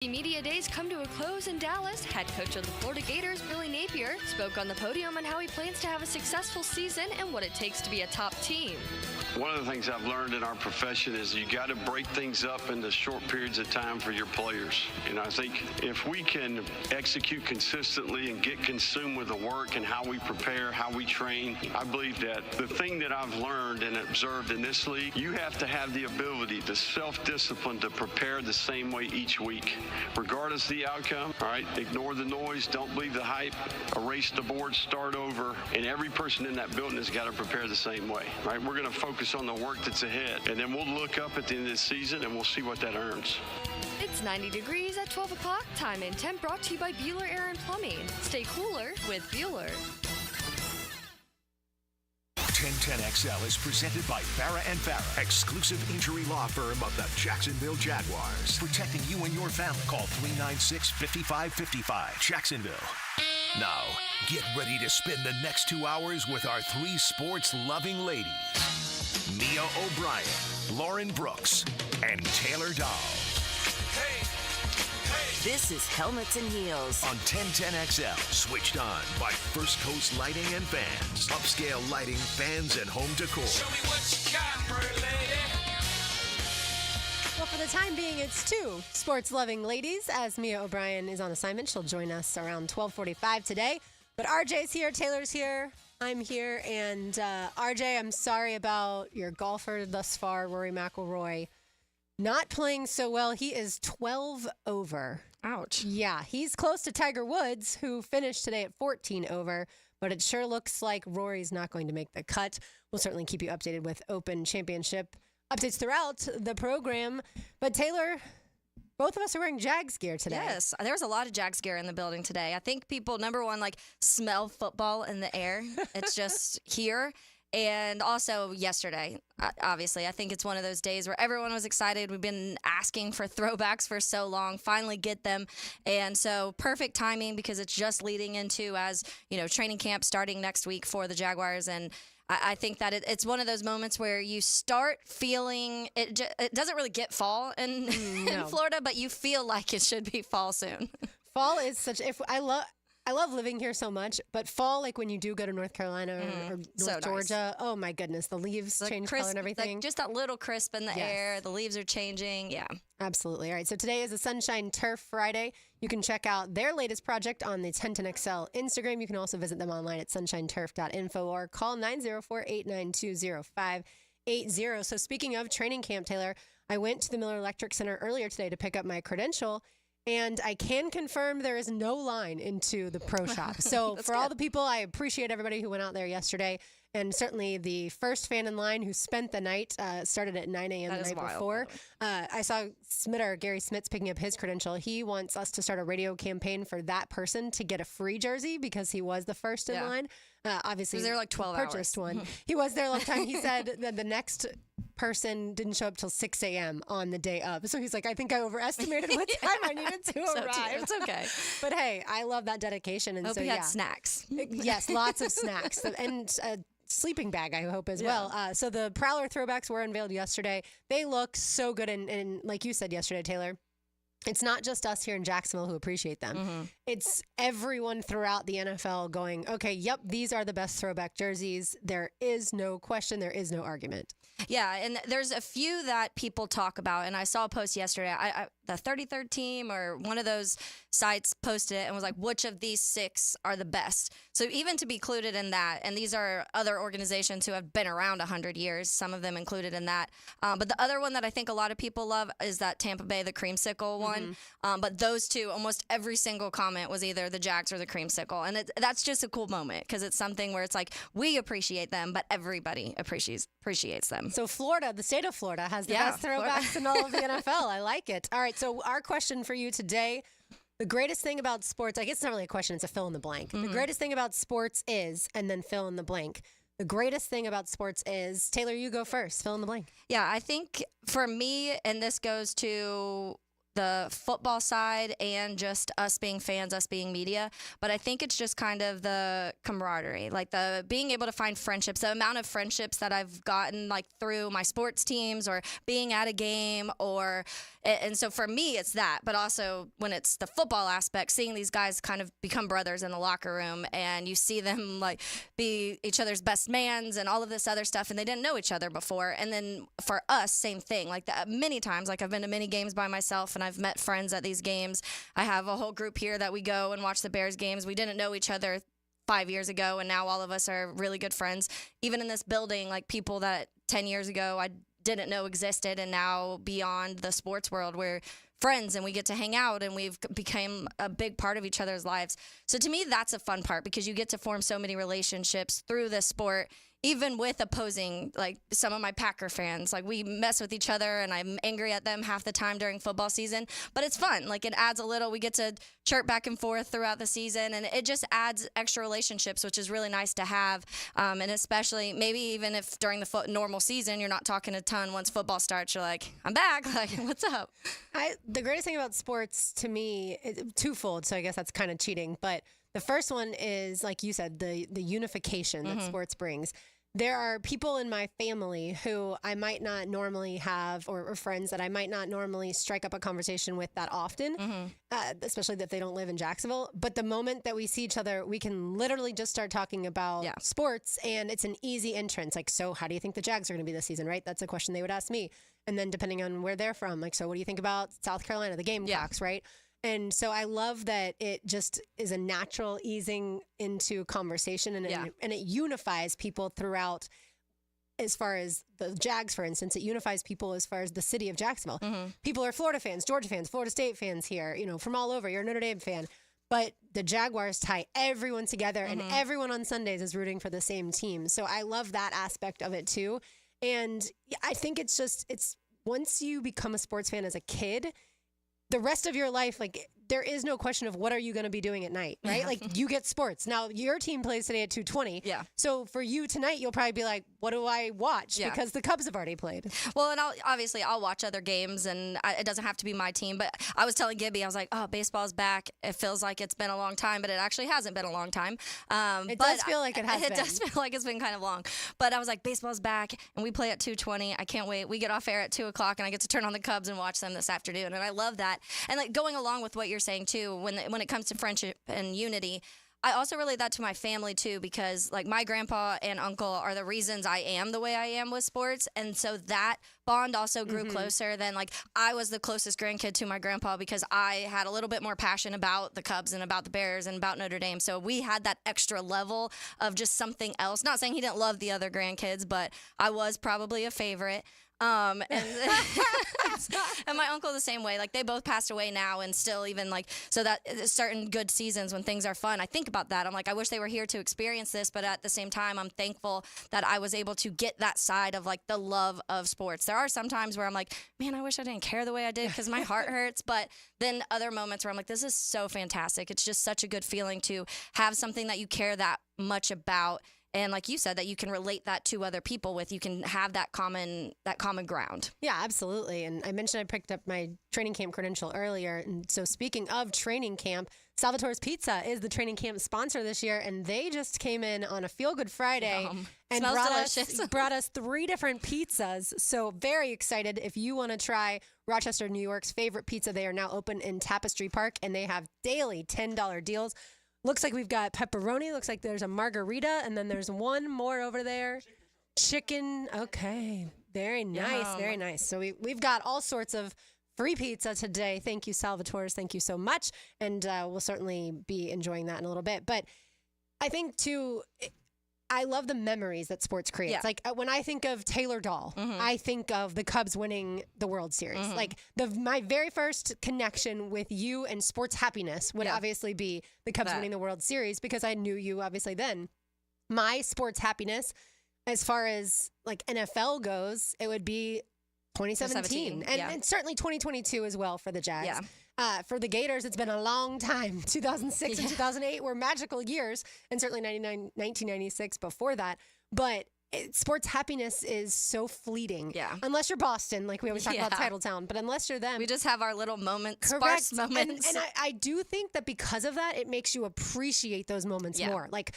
The media days come to a close in Dallas. Head coach of the Florida Gators, Billy Napier, spoke on the podium on how he plans to have a successful season and what it takes to be a top team. One of the things I've learned in our profession is you got to break things up into short periods of time for your players. And I think if we can execute consistently and get consumed with the work and how we prepare, how we train, I believe that the thing that I've learned and observed in this league, you have to have the ability, the self-discipline to prepare the same way each week, regardless of the outcome. All right, ignore the noise, don't believe the hype, erase the board, start over, and every person in that building has got to prepare the same way. Right, we're going to focus on the work that's ahead, and then we'll look up at the end of the season and we'll see what that earns. It's 90 degrees at 12 o'clock. Time and temp brought to you by Bueller Air and Plumbing. Stay cooler with Bueller. 1010XL is presented by Farah and Farah, exclusive injury law firm of the Jacksonville Jaguars. Protecting you and your family. Call 396-5555. Jacksonville. Now, get ready to spend the next 2 hours with our three sports-loving ladies. Mia O'Brien, Lauren Brooks, and Taylor Dahl. Hey, hey. This is Helmets and Heels On 1010XL, switched on by First Coast Lighting and Fans. Upscale lighting, fans, and home decor. Show me what you got, pretty lady. Well, for the time being, it's two sports-loving ladies. As Mia O'Brien is on assignment, she'll join us around 12:45 today. But RJ's here, Taylor's here, I'm here, and RJ, I'm sorry about your golfer thus far, Rory McIlroy, not playing so well. He is 12 over. Ouch. Yeah, he's close to Tiger Woods, who finished today at 14 over, but it sure looks like Rory's not going to make the cut. We'll certainly keep you updated with Open Championship updates throughout the program. But Taylor, both of us are wearing Jags gear today. Yes, there was a lot of Jags gear in the building today. I think people, number one, smell football in the air. It's just here. And also yesterday, obviously, I think it's one of those days where everyone was excited. We've been asking for throwbacks for so long, finally get them. And so perfect timing because it's just leading into, as training camp starting next week for the Jaguars. And I think that it's one of those moments where you start feeling it doesn't really get fall in Florida, but you feel like it should be fall soon. Fall is I love living here so much, but fall, like when you do go to North Carolina or North Georgia, oh my goodness, the leaves change color and everything. Just that little crisp in the air, the leaves are changing, yeah. Absolutely. All right, so today is a Sunshine Turf Friday. You can check out their latest project on the 1010XL Instagram. You can also visit them online at sunshineturf.info or call 904-892-0580. So speaking of training camp, Taylor, I went to the Miller Electric Center earlier today to pick up my credential. And I can confirm there is no line into the pro shop. So for all the people, I appreciate everybody who went out there yesterday. And certainly the first fan in line who spent the night, started at 9 a.m. the night before. I saw Gary Smits picking up his credential. He wants us to start a radio campaign for that person to get a free jersey because he was the first in line. Obviously, he was there like 12 purchased hours. one. He was there a long time. He said that the next person didn't show up till 6 a.m. on the day of. So he's like, I think I overestimated what time I needed to arrive. It's okay. But hey, I love that dedication. And hope so he had snacks. Yes, lots of snacks. And sleeping bag, I hope, as well. So the Prowler throwbacks were unveiled yesterday. They look so good. And like you said yesterday, Taylor, it's not just us here in Jacksonville who appreciate them. Mm-hmm. It's everyone throughout the NFL going, okay, yep, these are the best throwback jerseys. There is no question. There is no argument. Yeah, and there's a few that people talk about, and I saw a post yesterday. The 33rd team or one of those sites posted it and was like, which of these six are the best? So even to be included in that, and these are other organizations who have been around 100 years, some of them included in that. But the other one that I think a lot of people love is that Tampa Bay, the creamsicle one. But those two, almost every single comment was either the Jags or the creamsicle. And that's just a cool moment because it's something where it's like, we appreciate them, but everybody appreciates them. So Florida, the state of Florida, has the best throwbacks in all of the NFL. I like it. All right, so our question for you today, the greatest thing about sports, I guess it's not really a question, it's a fill in the blank. The greatest thing about sports is, and then fill in the blank. The greatest thing about sports is, Taylor, you go first, fill in the blank. Yeah, I think for me, and this goes to the football side and just us being fans, us being media. But I think it's just kind of the camaraderie, like the being able to find friendships, the amount of friendships that I've gotten like through my sports teams or being at a game and so for me, it's that. But also when it's the football aspect, seeing these guys kind of become brothers in the locker room and you see them like be each other's best mans and all of this other stuff. And they didn't know each other before. And then for us, same thing. Like that, many times, like I've been to many games by myself and I've met friends at these games. I have a whole group here that we go and watch the Bears games. We didn't know each other 5 years ago, and now all of us are really good friends. Even in this building, like people that 10 years ago I didn't know existed, and now beyond the sports world, we're friends and we get to hang out and we've become a big part of each other's lives. So to me, that's a fun part because you get to form so many relationships through this sport. Even with opposing, like some of my Packer fans, like we mess with each other and I'm angry at them half the time during football season, but it's fun. Like it adds a little, we get to chirp back and forth throughout the season and it just adds extra relationships, which is really nice to have. And especially maybe even if during the normal season, you're not talking a ton, once football starts, you're like, I'm back. Like, what's up? The greatest thing about sports to me is twofold. So I guess that's kind of cheating, but the first one is, like you said, the unification that sports brings. There are people in my family who I might not normally have, or friends that I might not normally strike up a conversation with that often, especially if they don't live in Jacksonville. But the moment that we see each other, we can literally just start talking about sports, and it's an easy entrance. Like, so how do you think the Jags are going to be this season, right? That's a question they would ask me. And then depending on where they're from, like, so what do you think about South Carolina, the Gamecocks, right? And so I love that it just is a natural easing into conversation and it unifies people throughout. As far as the Jags, for instance, it unifies people as far as the city of Jacksonville. People are Florida fans, Georgia fans, Florida State fans here, from all over. You're a Notre Dame fan. But the Jaguars tie everyone together and everyone on Sundays is rooting for the same team. So I love that aspect of it too. And I think it's once you become a sports fan as a kid, the rest of your life, like, there is no question of what are you going to be doing at night, right? Like, you get sports. Now, your team plays today at 2:20. Yeah. So for you tonight, you'll probably be like, what do I watch? Yeah. Because the Cubs have already played. Well, and I'll watch other games, and it doesn't have to be my team. But I was telling Gibby, I was like, oh, baseball's back. It feels like it's been a long time, but it actually hasn't been a long time. It does feel like it has been. It does feel like it's been kind of long. But I was like, baseball's back, and we play at 2:20. I can't wait. We get off air at 2 o'clock, and I get to turn on the Cubs and watch them this afternoon. And I love that. And like going along with what you're saying, too, when it comes to friendship and unity, I also relate that to my family too, because like my grandpa and uncle are the reasons I am the way I am with sports. And so that bond also grew closer than like I was the closest grandkid to my grandpa because I had a little bit more passion about the Cubs and about the Bears and about Notre Dame. So we had that extra level of just something else. Not saying he didn't love the other grandkids, but I was probably a favorite. And and my uncle the same way. Like they both passed away now, and still even like so that certain good seasons when things are fun, I think about that. I'm like, I wish they were here to experience this, but at the same time, I'm thankful that I was able to get that side of like the love of sports. There are some times where I'm like, man, I wish I didn't care the way I did because my heart hurts. But then other moments where I'm like, this is so fantastic. It's just such a good feeling to have something that you care that much about. And like you said, that you can relate that to other people with, you can have that common ground. Yeah, absolutely. And I mentioned I picked up my training camp credential earlier. And so speaking of training camp, Salvatore's Pizza is the training camp sponsor this year. And they just came in on a Feel Good Friday and brought us 3 different pizzas. So very excited. If you want to try Rochester, New York's favorite pizza, they are now open in Tapestry Park and they have daily $10 deals. Looks like we've got pepperoni. Looks like there's a margarita. And then there's one more over there. Chicken. Okay. Very nice. Yum. Very nice. So we've got all sorts of free pizza today. Thank you, Salvatore's. Thank you so much. And we'll certainly be enjoying that in a little bit. But I think, too, I love the memories that sports creates. Yeah. Like when I think of Taylor Dahl, I think of the Cubs winning the World Series. Like my very first connection with you and sports happiness would obviously be the Cubs winning the World Series because I knew you obviously then. My sports happiness, as far as like NFL goes, it would be 2017. And certainly 2022 as well for the Jags. Yeah. For the Gators, it's been a long time. 2006 and 2008 were magical years, and certainly 1996 before that. But sports happiness is so fleeting. Yeah. Unless you're Boston, like we always talk about Titletown, but unless you're them. We just have our little moments, Correct. sparse moments. And I do think that because of that, it makes you appreciate those moments more. Like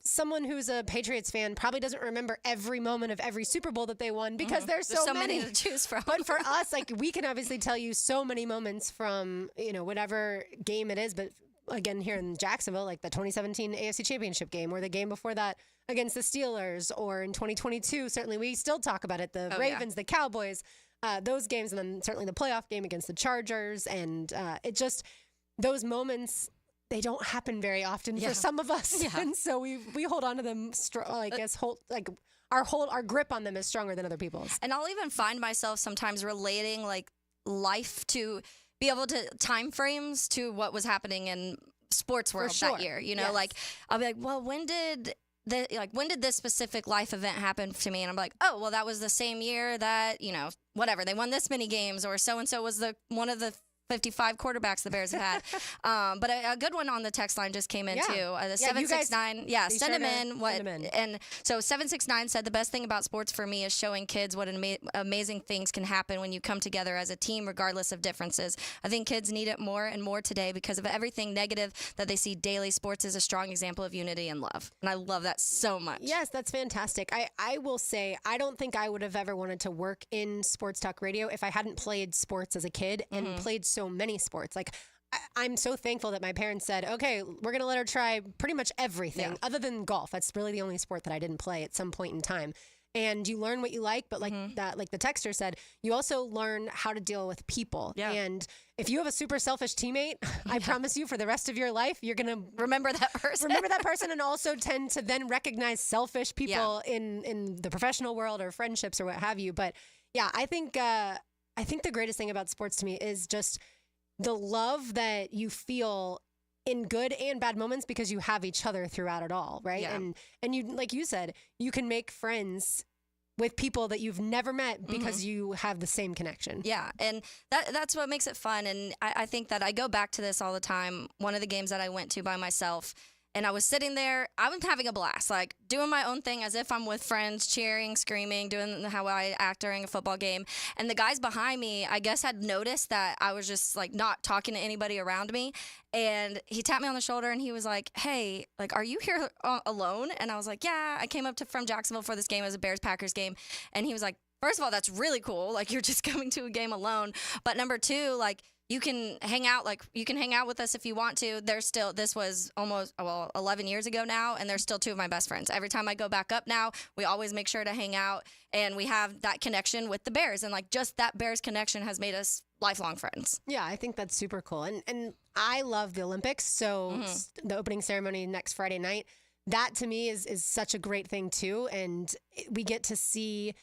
someone who's a Patriots fan probably doesn't remember every moment of every Super Bowl that they won because there's so many to choose from. But for us, like we can obviously tell you so many moments from, whatever game it is. But again, here in Jacksonville, like the 2017 AFC Championship game or the game before that against the Steelers, or in 2022, certainly we still talk about it. The Ravens, the Cowboys, those games, and then certainly the playoff game against the Chargers. And it just, those moments, they don't happen very often for some of us. Yeah. And so we hold on to them, our grip on them is stronger than other people's. And I'll even find myself sometimes relating like life to be able to time frames to what was happening in sports world that year. Like I'll be like, well, when did this specific life event happen to me? And I'm like, oh, well, that was the same year that, whatever, they won this many games, or so-and-so was one of the 55 quarterbacks the Bears have had. But a good one on the text line just came in too. The 769, send them in. And so 769 said, the best thing about sports for me is showing kids what amazing things can happen when you come together as a team, regardless of differences. I think kids need it more and more today because of everything negative that they see daily. Sports is a strong example of unity and love. And I love that so much. Yes, that's fantastic. I will say, I don't think I would have ever wanted to work in sports talk radio if I hadn't played sports as a kid and played so many sports. Like I'm so thankful that my parents said, okay, we're going to let her try pretty much everything other than golf. That's really the only sport that I didn't play at some point in time. And you learn what you like, but like the texter said, you also learn how to deal with people. Yeah. And if you have a super selfish teammate, I promise you for the rest of your life, you're going to remember that person. And also tend to then recognize selfish people in the professional world or friendships or what have you. But yeah, I think the greatest thing about sports to me is just the love that you feel in good and bad moments because you have each other throughout it all, right? Yeah. And you, like you said, you can make friends with people that you've never met because you have the same connection. Yeah, and that's what makes it fun. And I think that I go back to this all the time. One of the games that I went to by myself, and I was sitting there, I was having a blast, like doing my own thing as if I'm with friends, cheering, screaming, doing how I act during a football game. And the guys behind me, I guess, had noticed that I was just like not talking to anybody around me. And he tapped me on the shoulder and he was like, hey, like, are you here alone? And I was like, yeah, I came up from Jacksonville for this game. It was a Bears-Packers game. And he was like, first of all, that's really cool. Like, you're just coming to a game alone. But number two, like, you can hang out with us if you want to. This was almost 11 years ago now, and they're still two of my best friends. Every time I go back up now, we always make sure to hang out, and we have that connection with the Bears. And like, just that Bears connection has made us lifelong friends. Yeah, I think that's super cool. And I love the Olympics. So the opening ceremony next Friday night, that to me is such a great thing too. And we get to see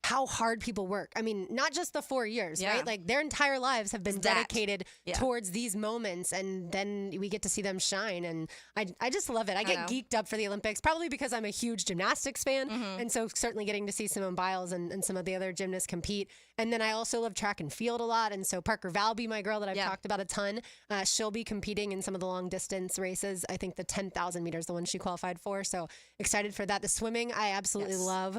how hard people work. I mean, not just the 4 years, right? Like their entire lives have been dedicated towards these moments, and then we get to see them shine. And I just love it. I get geeked up for the Olympics, probably because I'm a huge gymnastics fan. And so certainly getting to see Simone Biles and some of the other gymnasts compete. And then I also love track and field a lot. And so Parker Valby, my girl that I've talked about a ton, she'll be competing in some of the long distance races. I think the 10,000 meters, the one she qualified for. So excited for that. The swimming, I absolutely love.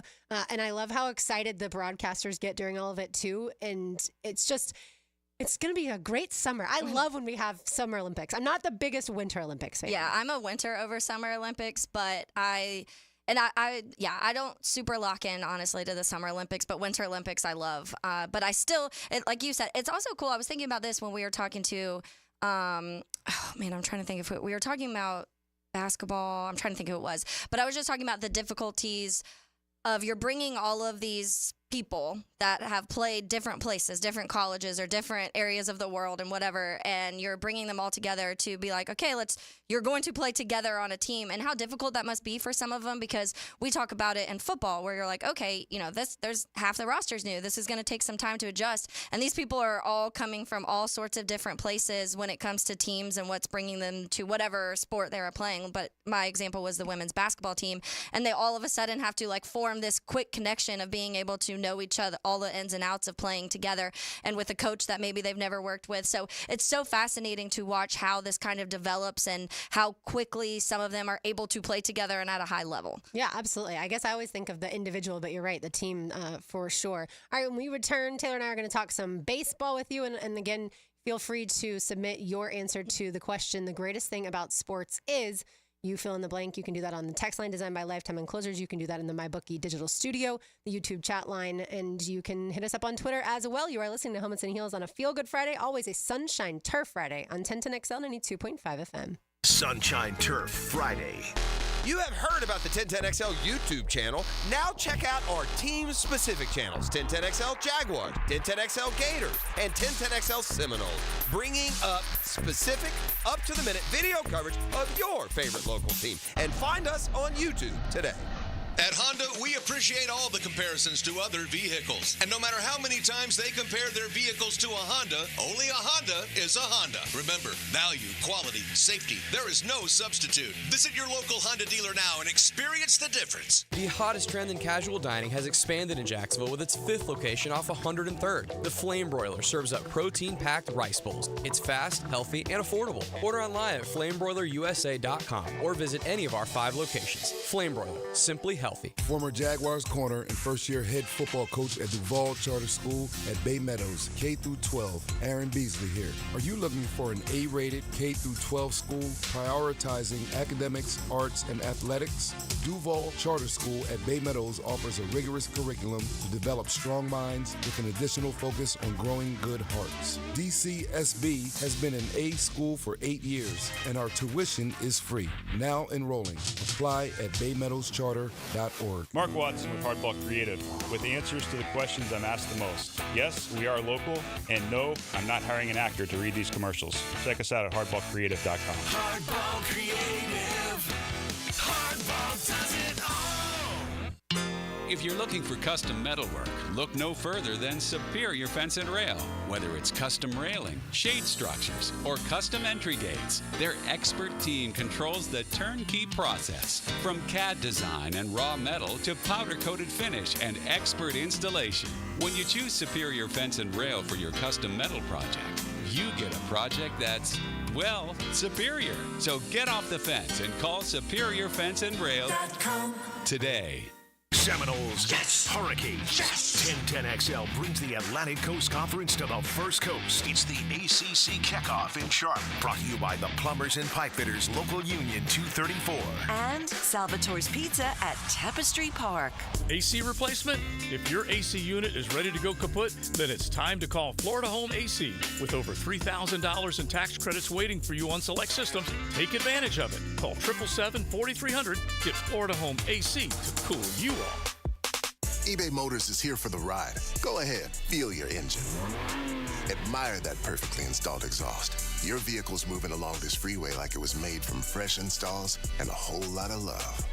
And I love how excited the broadcasters get during all of it too. And it's going to be a great summer. I love when we have Summer Olympics. I'm not the biggest Winter Olympics fan. Yeah, I'm a winter over Summer Olympics, but I don't super lock in, honestly, to the Summer Olympics, but Winter Olympics I love. But I still, like you said, it's also cool. I was thinking about this when we were talking to, I'm trying to think if we were talking about basketball. I'm trying to think who it was. But I was just talking about the difficulties of you're bringing all of these people that have played different places, different colleges or different areas of the world and whatever, and you're bringing them all together to be like, okay, you're going to play together on a team, and how difficult that must be for some of them, because we talk about it in football where you're like, okay, there's half the roster's new. This is going to take some time to adjust, and these people are all coming from all sorts of different places when it comes to teams and what's bringing them to whatever sport they were playing. But my example was the women's basketball team, and they all of a sudden have to like form this quick connection of being able to know each other, all the ins and outs of playing together, and with a coach that maybe they've never worked with. So it's so fascinating to watch how this kind of develops and how quickly some of them are able to play together and at a high level. Yeah, absolutely. I guess I always think of the individual, but you're right, the team for sure. All right, when we return, Taylor and I are going to talk some baseball with you. And again, feel free to submit your answer to the question, the greatest thing about sports is... You fill in the blank. You can do that on the text line designed by Lifetime Enclosures. You can do that in the MyBookie digital studio, the YouTube chat line, and you can hit us up on Twitter as well. You are listening to Helmets and Heels on a Feel Good Friday, always a Sunshine Turf Friday on 1010XL 92.5 FM. Sunshine Turf Friday. You have heard about the 1010XL YouTube channel. Now check out our team-specific channels, 1010XL Jaguars, 1010XL Gators, and 1010XL Seminoles, bringing up specific, up-to-the-minute video coverage of your favorite local team. And find us on YouTube today. At Honda, we appreciate all the comparisons to other vehicles. And no matter how many times they compare their vehicles to a Honda, only a Honda is a Honda. Remember, value, quality, safety, there is no substitute. Visit your local Honda dealer now and experience the difference. The hottest trend in casual dining has expanded in Jacksonville with its 5th location off 103rd. The Flame Broiler serves up protein-packed rice bowls. It's fast, healthy, and affordable. Order online at flamebroilerusa.com or visit any of our 5 locations. Flame Broiler, simply healthy. Former Jaguars corner and first-year head football coach at Duval Charter School at Bay Meadows, K-12, Aaron Beasley here. Are you looking for an A-rated K-12 school prioritizing academics, arts, and athletics? Duval Charter School at Bay Meadows offers a rigorous curriculum to develop strong minds with an additional focus on growing good hearts. DCSB has been an A school for 8 years, and our tuition is free. Now enrolling. Apply at baymeadowscharter.org. Mark Watson with Hardball Creative, with answers to the questions I'm asked the most. Yes, we are local, and no, I'm not hiring an actor to read these commercials. Check us out at hardballcreative.com. Hardball Creative. Hardball does it all. If you're looking for custom metalwork, look no further than Superior Fence and Rail. Whether it's custom railing, shade structures, or custom entry gates, their expert team controls the turnkey process. From CAD design and raw metal to powder-coated finish and expert installation. When you choose Superior Fence and Rail for your custom metal project, you get a project that's, well, superior. So get off the fence and call Superior Fence and Rail today. Seminoles, yes. Hurricanes, yes. 1010XL brings the Atlantic Coast Conference to the First Coast. It's the ACC kickoff in Charlotte. Brought to you by the Plumbers and Pipefitters Local Union 234. And Salvatore's Pizza at Tapestry Park. AC replacement? If your AC unit is ready to go kaput, then it's time to call Florida Home AC. With over $3,000 in tax credits waiting for you on select systems, take advantage of it. Call 777-4300. Get Florida Home AC to cool you off. eBay Motors is here for the ride. Go ahead, feel your engine. Admire that perfectly installed exhaust. Your vehicle's moving along this freeway like it was made from fresh installs and a whole lot of love.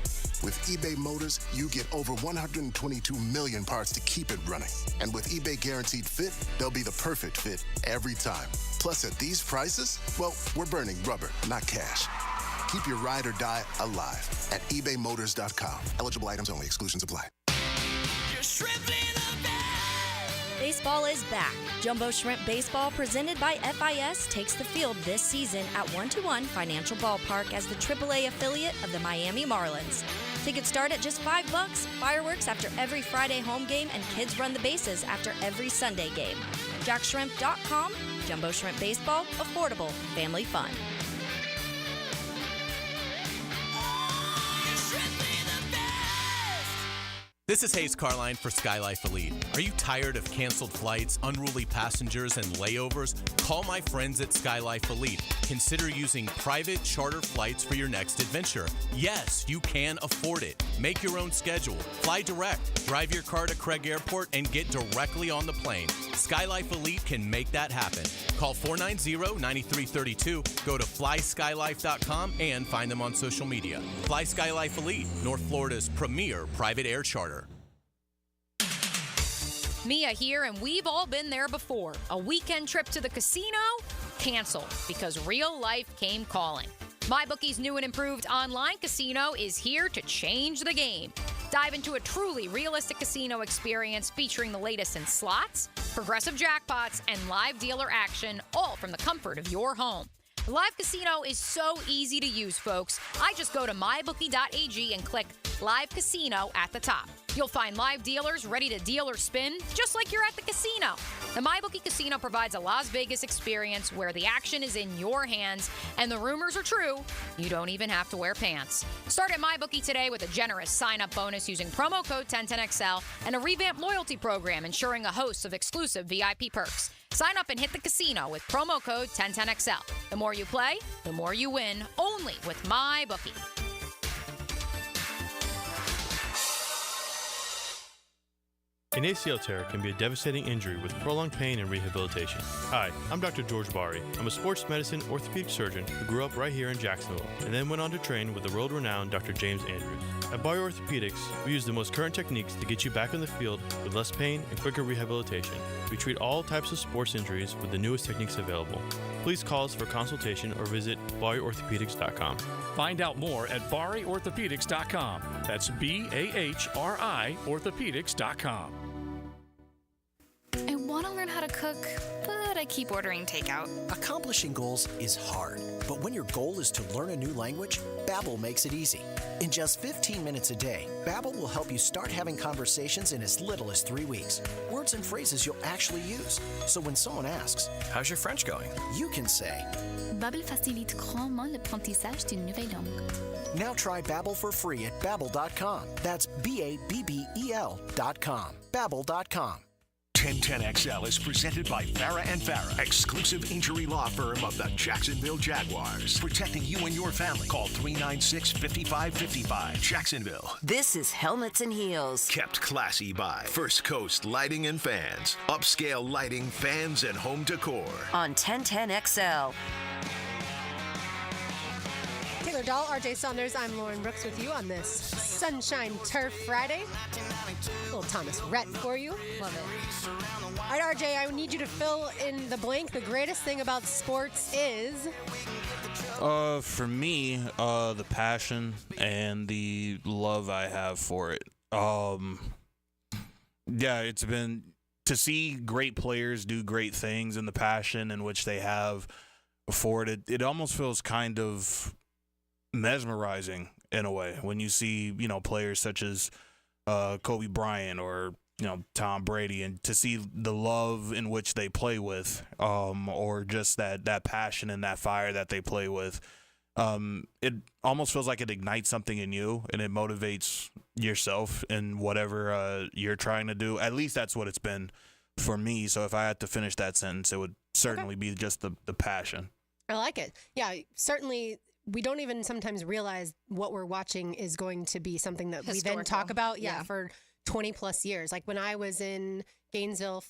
With eBay Motors, you get over 122 million parts to keep it running. And with eBay Guaranteed Fit, they'll be the perfect fit every time. Plus, at these prices, well, we're burning rubber, not cash. Keep your ride or die alive at ebaymotors.com. Eligible items only. Exclusions apply. Baseball is back. Jumbo Shrimp Baseball, presented by FIS, takes the field this season at 1-1 Financial Ballpark as the AAA affiliate of the Miami Marlins. Tickets start at just $5, fireworks after every Friday home game, and kids run the bases after every Sunday game. JackShrimp.com. Jumbo Shrimp Baseball, affordable, family fun. This is Hayes Carline for SkyLife Elite. Are you tired of canceled flights, unruly passengers, and layovers? Call my friends at SkyLife Elite. Consider using private charter flights for your next adventure. Yes, you can afford it. Make your own schedule. Fly direct. Drive your car to Craig Airport and get directly on the plane. SkyLife Elite can make that happen. Call 490-9332. Go to flyskylife.com and find them on social media. Fly SkyLife Elite, North Florida's premier private air charter. Mia here, and we've all been there before. A weekend trip to the casino? Canceled because real life came calling. MyBookie's new and improved online casino is here to change the game. Dive into a truly realistic casino experience featuring the latest in slots, progressive jackpots, and live dealer action, all from the comfort of your home. The Live Casino is so easy to use, folks. I just go to mybookie.ag and click Live Casino at the top. You'll find live dealers ready to deal or spin, just like you're at the casino. The MyBookie Casino provides a Las Vegas experience where the action is in your hands, and the rumors are true. You don't even have to wear pants. Start at MyBookie today with a generous sign-up bonus using promo code 1010XL and a revamped loyalty program ensuring a host of exclusive VIP perks. Sign up and hit the casino with promo code 1010XL. The more you play, the more you win, only with MyBookie. An ACL tear can be a devastating injury with prolonged pain and rehabilitation. Hi, I'm Dr. George Bari. I'm a sports medicine orthopedic surgeon who grew up right here in Jacksonville and then went on to train with the world-renowned Dr. James Andrews. At Bari Orthopedics, we use the most current techniques to get you back in the field with less pain and quicker rehabilitation. We treat all types of sports injuries with the newest techniques available. Please call us for consultation or visit BariOrthopedics.com. Find out more at BariOrthopedics.com. That's BAHRI Orthopedics.com. I want to learn how to cook, but I keep ordering takeout. Accomplishing goals is hard, but when your goal is to learn a new language, Babbel makes it easy. In just 15 minutes a day, Babbel will help you start having conversations in as little as 3 weeks. Words and phrases you'll actually use. So when someone asks, "How's your French going?" you can say, Babbel facilite grandement l'apprentissage d'une nouvelle langue. Now try Babbel for free at Babbel.com. That's BABBEL.com. Babbel.com. 1010XL is presented by Farah & Farah, exclusive injury law firm of the Jacksonville Jaguars. Protecting you and your family. Call 396-5555. Jacksonville. This is Helmets and Heels. Kept classy by First Coast Lighting and Fans. Upscale lighting, fans, and home decor. On 1010XL. Taylor Dahl, RJ Saunders, I'm Lauren Brooks with you on this Sunshine Turf Friday. Little Thomas Rhett for you. Love it. All right, RJ, I need you to fill in the blank. The greatest thing about sports is? For me, the passion and the love I have for it. Yeah, it's been to see great players do great things and the passion in which they have for it. It almost feels kind of mesmerizing in a way when you see, players such as Kobe Bryant or, Tom Brady, and to see the love in which they play with, or just that passion and that fire that they play with. It almost feels like it ignites something in you and it motivates yourself in whatever you're trying to do. At least that's what it's been for me. So if I had to finish that sentence, it would certainly be just the passion. I like it. Yeah, certainly. We don't even sometimes realize what we're watching is going to be something that we then talk about for 20 plus years. Like when I was in Gainesville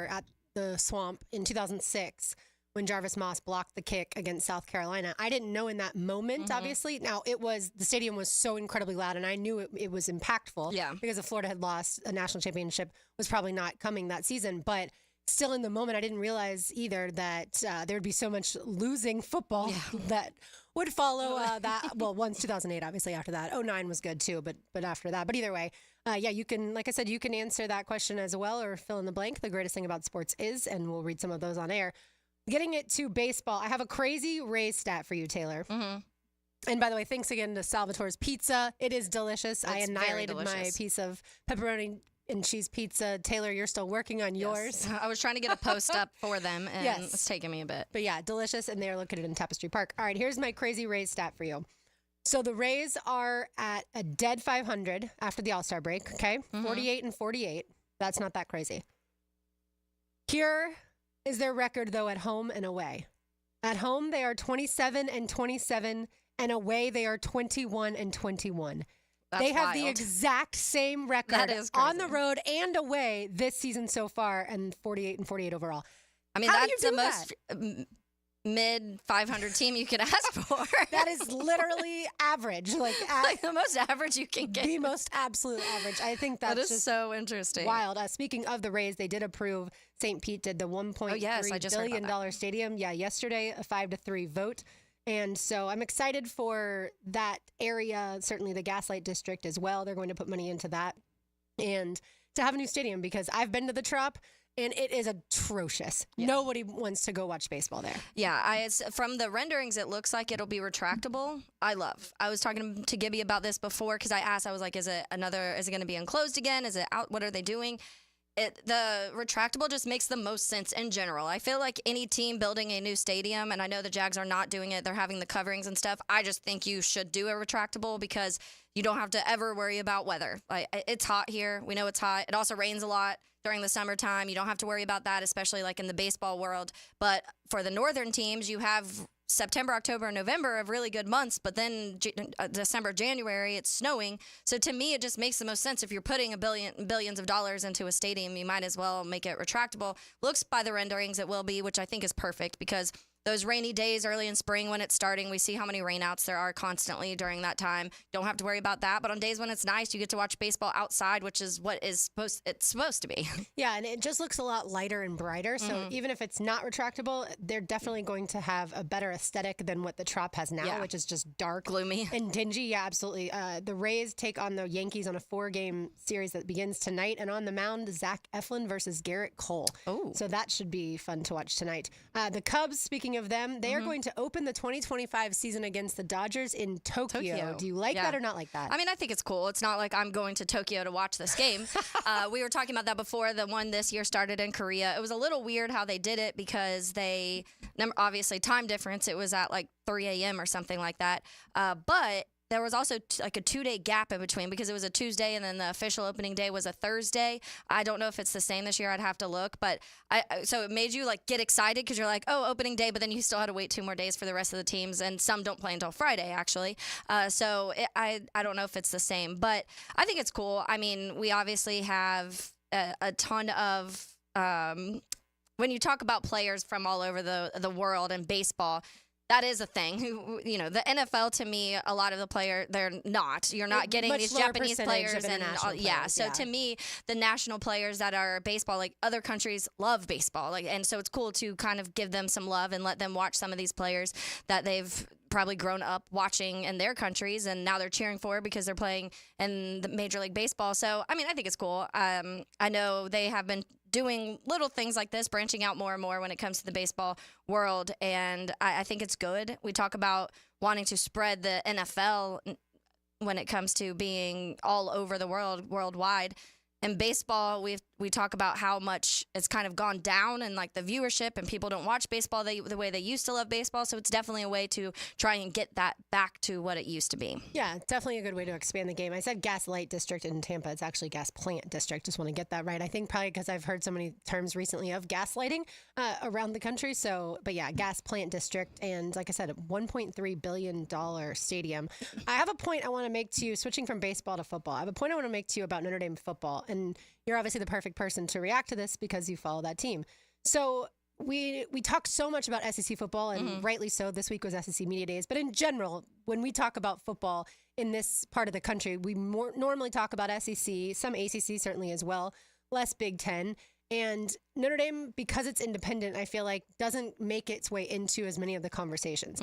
at the Swamp in 2006, when Jarvis Moss blocked the kick against South Carolina, I didn't know in that moment, obviously. Now, the stadium was so incredibly loud, and I knew it was impactful because if Florida had lost, a national championship was probably not coming that season. But still in the moment, I didn't realize either that there would be so much losing football that would follow that. Well, once 2008, obviously after that. 2009 was good too, but after that. But either way, you can, like I said, you can answer that question as well or fill in the blank. The greatest thing about sports is, and we'll read some of those on air. Getting it to baseball, I have a crazy Rays stat for you, Taylor. And by the way, thanks again to Salvatore's Pizza. It is delicious. I annihilated my piece of pepperoni and cheese pizza. Taylor, you're still working on yours. I was trying to get a post up for them, and it's taking me a bit. But yeah, delicious, and they're located in Tapestry Park. All right, here's my crazy Rays stat for you. So the Rays are at a dead 500 after the All-Star break, okay? 48-48. That's not that crazy. Here is their record, though, at home and away. At home, they are 27-27, and away, they are 21-21. They have the exact same record on the road and away this season so far, and 48-48 overall. I mean, that's the most mid 500 team you could ask for. That is literally average, like the most average you can get. The most absolute average. I think that's just so interesting. Wild. Speaking of the Rays, they did approve. St. Pete did the $1.3 billion stadium. Yeah, yesterday a 5-3 vote. And so I'm excited for that area, certainly the Gaslight District as well. They're going to put money into that. And to have a new stadium, because I've been to the Trop, and it is atrocious. Yeah. Nobody wants to go watch baseball there. Yeah, from the renderings, it looks like it'll be retractable. I was talking to Gibby about this before because I asked, I was like, is it going to be enclosed again? Is it out? What are they doing? The retractable just makes the most sense in general. I feel like any team building a new stadium, and I know the Jags are not doing it, they're having the coverings and stuff. I just think you should do a retractable because you don't have to ever worry about weather. It's hot here. We know it's hot. It also rains a lot during the summertime. You don't have to worry about that, especially like in the baseball world. But for the northern teams, you have September, October, and November of really good months, but then December, January, it's snowing. So to me, it just makes the most sense. If you're putting billions of dollars into a stadium, you might as well make it retractable. Looks by the renderings it will be, which I think is perfect because those rainy days early in spring when it's starting, we see how many rainouts there are constantly during that time. Don't have to worry about that. But on days when it's nice, you get to watch baseball outside, which is what it's supposed to be. Yeah, and it just looks a lot lighter and brighter. So even if it's not retractable, they're definitely going to have a better aesthetic than what the Trop has now, which is just dark, gloomy, and dingy. Yeah, absolutely. The Rays take on the Yankees on a 4-game series that begins tonight. And on the mound, Zach Eflin versus Garrett Cole. Oh. So that should be fun to watch tonight. The Cubs, speaking of them, they are going to open the 2025 season against the Dodgers in Tokyo. Do you like that or not like that? I mean, I think it's cool. It's not like I'm going to Tokyo to watch this game. We were talking about that before. The one this year started in Korea. It was a little weird how they did it because obviously time difference. It was at like 3 a.m. or something like that. But there was also like a 2-day gap in between because it was a Tuesday and then the official opening day was a Thursday. I don't know if it's the same this year. I'd have to look. But so it made you like get excited because you're like, oh, opening day. But then you still had to wait 2 more days for the rest of the teams. And some don't play until Friday, actually. I don't know if it's the same. But I think it's cool. I mean, we obviously have a ton of when you talk about players from all over the world in baseball, that is a thing. The NFL, to me, a lot of the players, they're not. You're not getting these Japanese players. So to me, the national players that are baseball, like other countries love baseball. And so it's cool to kind of give them some love and let them watch some of these players that they've probably grown up watching in their countries and now they're cheering for because they're playing in the Major League Baseball. So, I mean, I think it's cool. I know they have been doing little things like this, branching out more and more when it comes to the baseball world. And I think it's good. We talk about wanting to spread the NFL when it comes to being all over the world, worldwide. In baseball, we talk about how much it's kind of gone down and like the viewership and people don't watch baseball the way they used to love baseball. So it's definitely a way to try and get that back to what it used to be. Yeah, definitely a good way to expand the game. I said Gaslight District in Tampa. It's actually Gas Plant District. Just want to get that right. I think probably because I've heard so many terms recently of gaslighting around the country. But yeah, Gas Plant District. And like I said, a $1.3 billion stadium. I have a point I want to make to you, switching from baseball to football. I have a point I want to make to you about Notre Dame football. And you're obviously the perfect person to react to this because you follow that team. So we talk so much about SEC football, and rightly so. This week was SEC Media Days. But in general, when we talk about football in this part of the country, we normally talk about SEC, some ACC certainly as well, less Big Ten. And Notre Dame, because it's independent, I feel like doesn't make its way into as many of the conversations.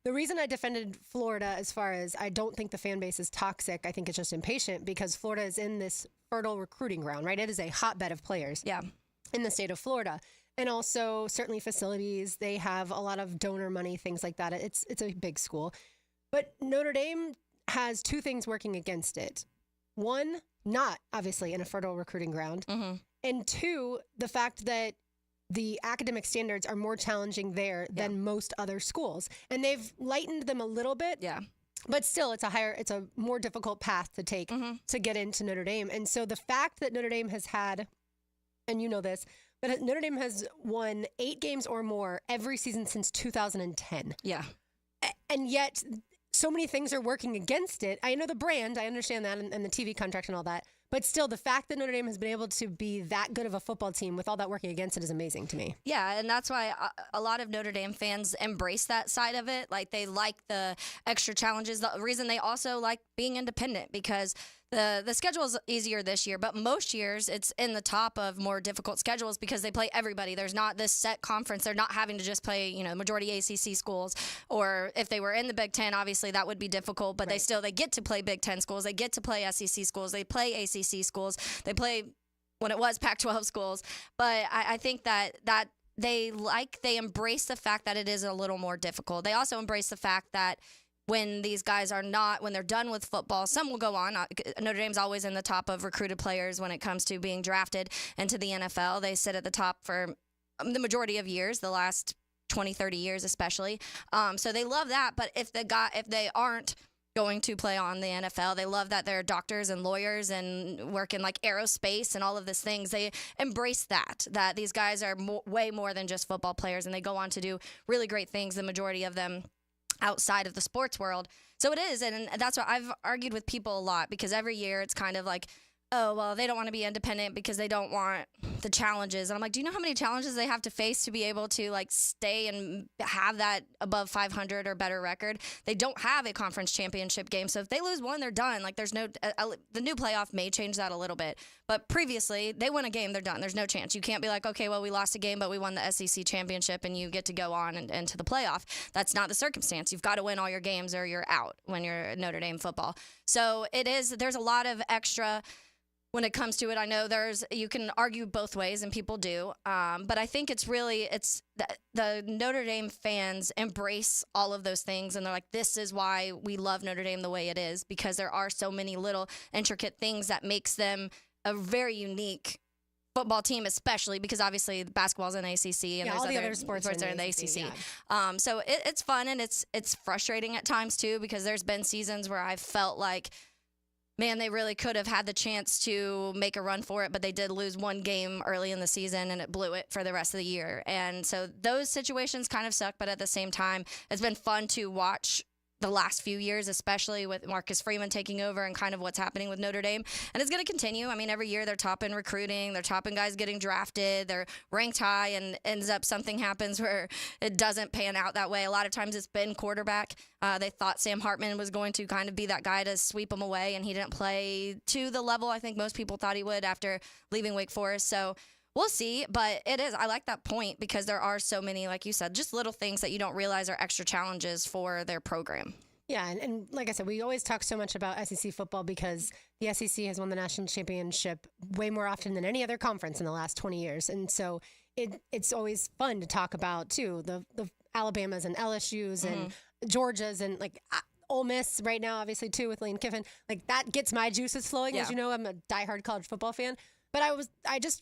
The reason I defended Florida as far as I don't think the fan base is toxic, I think it's just impatient because Florida is in this fertile recruiting ground, right? It is a hotbed of players in the state of Florida. And also certainly facilities. They have a lot of donor money, things like that. It's a big school. But Notre Dame has 2 things working against it. 1, not obviously in a fertile recruiting ground. And 2, the fact that the academic standards are more challenging there than most other schools. And they've lightened them a little bit. Yeah. But still, it's a more difficult path to take to get into Notre Dame. And so the fact that Notre Dame has had, and you know this, but Notre Dame has won 8 games or more every season since 2010. Yeah. And yet so many things are working against it. I know the brand, I understand that, and the TV contract and all that. But still, the fact that Notre Dame has been able to be that good of a football team with all that working against it is amazing to me. Yeah, and that's why a lot of Notre Dame fans embrace that side of it. Like, they like the extra challenges. The reason they also like being independent, because The schedule is easier this year, but most years it's in the top of more difficult schedules because they play everybody. There's not this set conference. They're not having to just play, majority ACC schools. Or if they were in the Big Ten, obviously that would be difficult, but they get to play Big Ten schools. They get to play SEC schools. They play ACC schools. They play, when it was, Pac-12 schools. But I think that they embrace the fact that it is a little more difficult. They also embrace the fact that when these guys when they're done with football, some will go on. Notre Dame's always in the top of recruited players when it comes to being drafted into the NFL. They sit at the top for the majority of years, the last 20, 30 years especially. So they love that. But if they aren't going to play on the NFL, they love that they're doctors and lawyers and work in like aerospace and all of these things. They embrace that these guys are way more than just football players, and they go on to do really great things, the majority of them outside of the sports world. So it is, and that's what I've argued with people a lot, because every year it's kind of like, oh, well, they don't want to be independent because they don't want the challenges. And I'm like, do you know how many challenges they have to face to be able to like stay and have that above 500 or better record? They don't have a conference championship game. So if they lose one, they're done. Like there's the new playoff may change that a little bit. But previously, they win a game, they're done. There's no chance. You can't be like, okay, well, we lost a game, but we won the SEC championship and you get to go on and to the playoff. That's not the circumstance. You've got to win all your games or you're out when you're Notre Dame football. So there's a lot of extra when it comes to it. I know you can argue both ways, and people do. But I think it's the Notre Dame fans embrace all of those things, and they're like, this is why we love Notre Dame the way it is, because there are so many little intricate things that makes them a very unique football team, especially because obviously basketball's in the ACC and all the other sports are in the ACC. Yeah. So it's fun, and it's frustrating at times too, because there's been seasons where I've felt like, man, they really could have had the chance to make a run for it, but they did lose one game early in the season and it blew it for the rest of the year. And so those situations kind of suck, but at the same time, it's been fun to watch the last few years, especially with Marcus Freeman taking over and kind of what's happening with Notre Dame. And it's going to continue. I mean, every year they're top in recruiting. They're top in guys getting drafted. They're ranked high, and ends up something happens where it doesn't pan out that way. A lot of times it's been quarterback. They thought Sam Hartman was going to kind of be that guy to sweep them away, and he didn't play to the level I think most people thought he would after leaving Wake Forest. So we'll see, but I like that point, because there are so many, like you said, just little things that you don't realize are extra challenges for their program. Yeah, and like I said, we always talk so much about SEC football because the SEC has won the national championship way more often than any other conference in the last 20 years. And so it's always fun to talk about, too, the Alabamas and LSUs and Georgias and, like, Ole Miss right now, obviously, too, with Lane Kiffin. Like, that gets my juices flowing. Yeah. As you know, I'm a diehard college football fan. But I just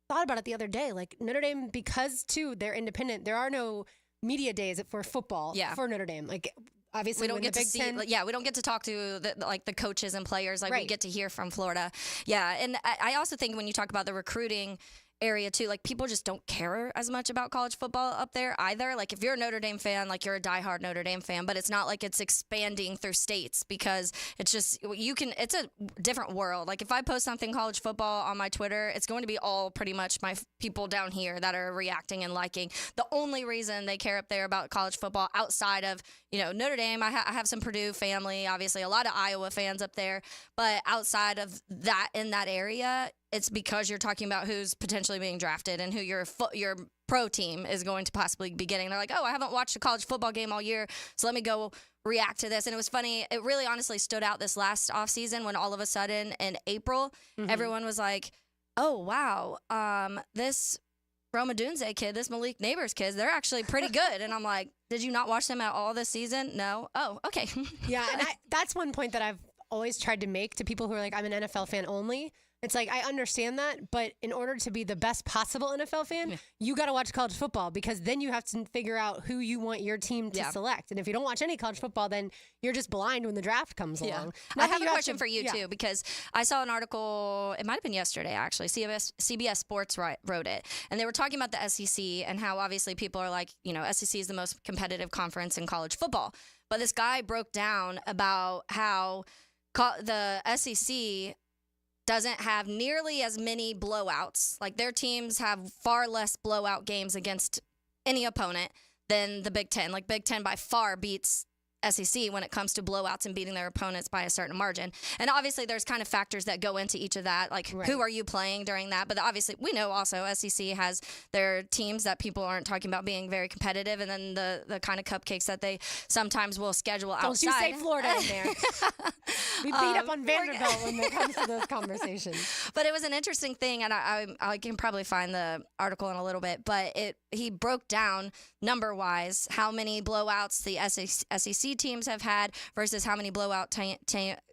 thought about it the other day. Like, Notre Dame, because, too, they're independent, there are no media days for football for Notre Dame. Like, obviously, we don't get to see. We don't get to talk to the coaches and players like we get to hear from Florida. Yeah, and I also think when you talk about the recruiting area too, like people just don't care as much about college football up there either. Like if you're a Notre Dame fan, like you're a diehard Notre Dame fan, but it's not like it's expanding through states, because it's just it's a different world. Like if I post something college football on my Twitter, it's going to be all pretty much my people down here that are reacting and liking. The only reason they care up there about college football outside of Notre Dame, I have some Purdue family, obviously a lot of Iowa fans up there, but outside of that, in that area, it's because you're talking about who's potentially being drafted and who your pro team is going to possibly be getting. They're like, oh, I haven't watched a college football game all year, so let me go react to this. And it was funny. It really honestly stood out this last offseason when all of a sudden in April, everyone was like, oh, wow, this Rome Odunze kid, this Malik Neighbors kid, they're actually pretty good. And I'm like, did you not watch them at all this season? No. Oh, okay. Yeah, and that's one point that I've always tried to make to people who are like, I'm an NFL fan only. It's like, I understand that, but in order to be the best possible NFL fan, you got to watch college football, because then you have to figure out who you want your team to select. And if you don't watch any college football, then you're just blind when the draft comes along. I have a question for you, too, because I saw an article, it might have been yesterday, actually. CBS Sports wrote it. And they were talking about the SEC and how obviously people are like, SEC is the most competitive conference in college football. But this guy broke down about how the SEC doesn't have nearly as many blowouts. Like their teams have far less blowout games against any opponent than the Big Ten. Like Big Ten by far beats SEC when it comes to blowouts and beating their opponents by a certain margin. And obviously there's kind of factors that go into each of that, like who are you playing during that? But obviously we know also SEC has their teams that people aren't talking about being very competitive, and then the kind of cupcakes that they sometimes will schedule outside. Don't you say Florida in there. We beat up on Vanderbilt when it comes to those conversations. But it was an interesting thing, and I can probably find the article in a little bit, but he broke down number-wise how many blowouts the SEC teams have had versus how many blowout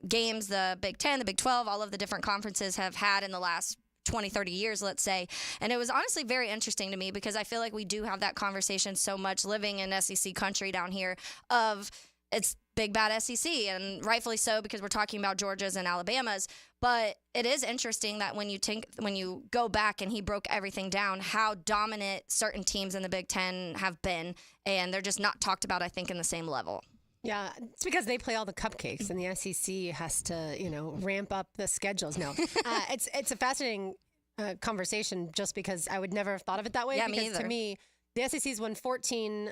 games the Big Ten, the Big 12, all of the different conferences have had in the last 20, 30 years, let's say. And it was honestly very interesting to me because I feel like we do have that conversation so much living in SEC country down here of it's big bad SEC, and rightfully so because we're talking about Georgia's and Alabama's. But it is interesting that when you go back and he broke everything down, how dominant certain teams in the Big Ten have been, and they're just not talked about, I think, in the same level. Yeah, it's because they play all the cupcakes, and the SEC has to, ramp up the schedules. No, it's a fascinating conversation just because I would never have thought of it that way. Yeah, because me either. To me, the SEC's won 14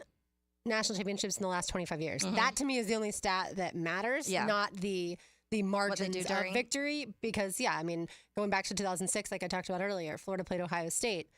national championships in the last 25 years. Mm-hmm. That to me is the only stat that matters, not the margins of victory. Because going back to 2006, like I talked about earlier, Florida played Ohio State.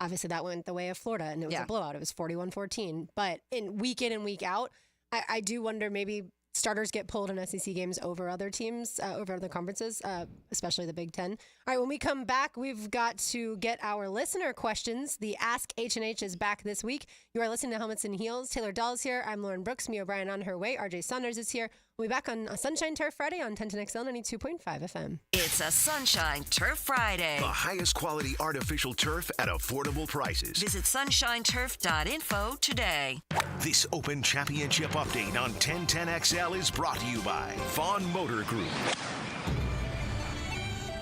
Obviously, that went the way of Florida, and it was a blowout. It was 41-14. But in and week out, I do wonder maybe starters get pulled in SEC games over other teams, over other conferences, especially the Big Ten. All right, when we come back, we've got to get our listener questions. The Ask H&H is back this week. You are listening to Helmets and Heels. Taylor Dahl's here. I'm Lauren Brooks. Mia O'Brien on her way. RJ Saunders is here. We'll be back on a Sunshine Turf Friday on 1010XL 92.5 FM. It's a Sunshine Turf Friday. The highest quality artificial turf at affordable prices. Visit sunshineturf.info today. This Open Championship update on 1010XL is brought to you by Vaughn Motor Group.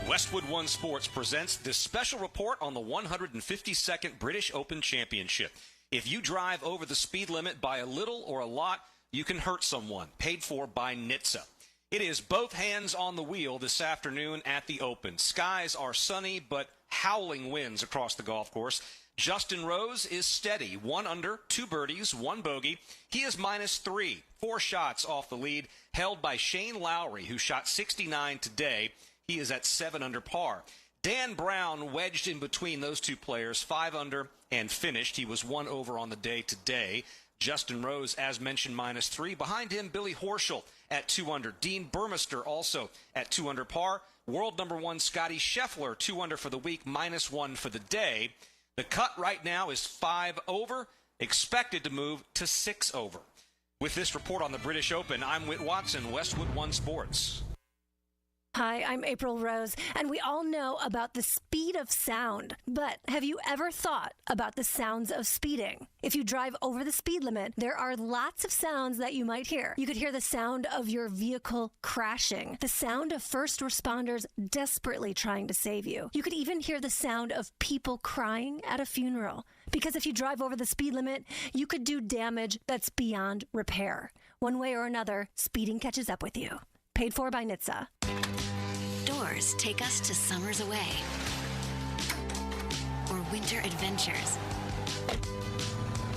Westwood One Sports presents this special report on the 152nd British Open Championship. If you drive over the speed limit by a little or a lot, you can hurt someone. Paid for by NHTSA. It is both hands on the wheel this afternoon at the Open. Skies are sunny, but howling winds across the golf course. Justin Rose is steady. 1 under, 2 birdies, 1 bogey. He is -3, 4 shots off the lead, held by Shane Lowry, who shot 69 today. He is at 7 under par. Dan Brown wedged in between those two players, 5 under, and finished. He was 1 over on the day today. Justin Rose, as mentioned, -3. Behind him, Billy Horschel at 2 under. Dean Burmester also at 2 under par. World number 1, Scotty Scheffler, 2 under for the week, -1 for the day. The cut right now is 5 over, expected to move to 6 over. With this report on the British Open, I'm Whit Watson, Westwood One Sports. Hi, I'm April Rose, and we all know about the speed of sound. But have you ever thought about the sounds of speeding? If you drive over the speed limit, there are lots of sounds that you might hear. You could hear the sound of your vehicle crashing, the sound of first responders desperately trying to save you. You could even hear the sound of people crying at a funeral. Because if you drive over the speed limit, you could do damage that's beyond repair. One way or another, speeding catches up with you. Paid for by NHTSA. Doors take us to summers away or winter adventures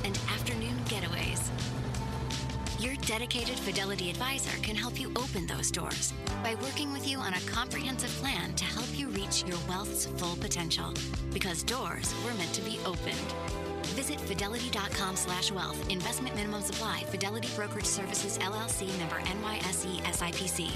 and afternoon getaways. Your dedicated Fidelity advisor can help you open those doors by working with you on a comprehensive plan to help you reach your wealth's full potential, because doors were meant to be opened. Visit fidelity.com/wealth. Investment minimum supply. Fidelity Brokerage Services, LLC, member NYSE SIPC.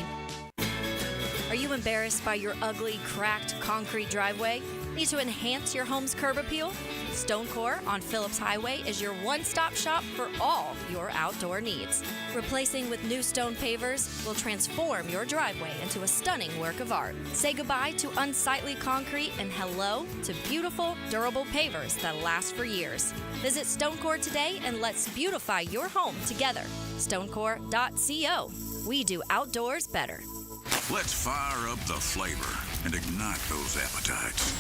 Are you embarrassed by your ugly, cracked concrete driveway? Need to enhance your home's curb appeal? Stonecore on Phillips Highway is your one-stop shop for all your outdoor needs. Replacing with new stone pavers will transform your driveway into a stunning work of art. Say goodbye to unsightly concrete and hello to beautiful, durable pavers that last for years. Visit Stonecore today and let's beautify your home together. Stonecore.co. We do outdoors better. Let's fire up the flavor and ignite those appetites.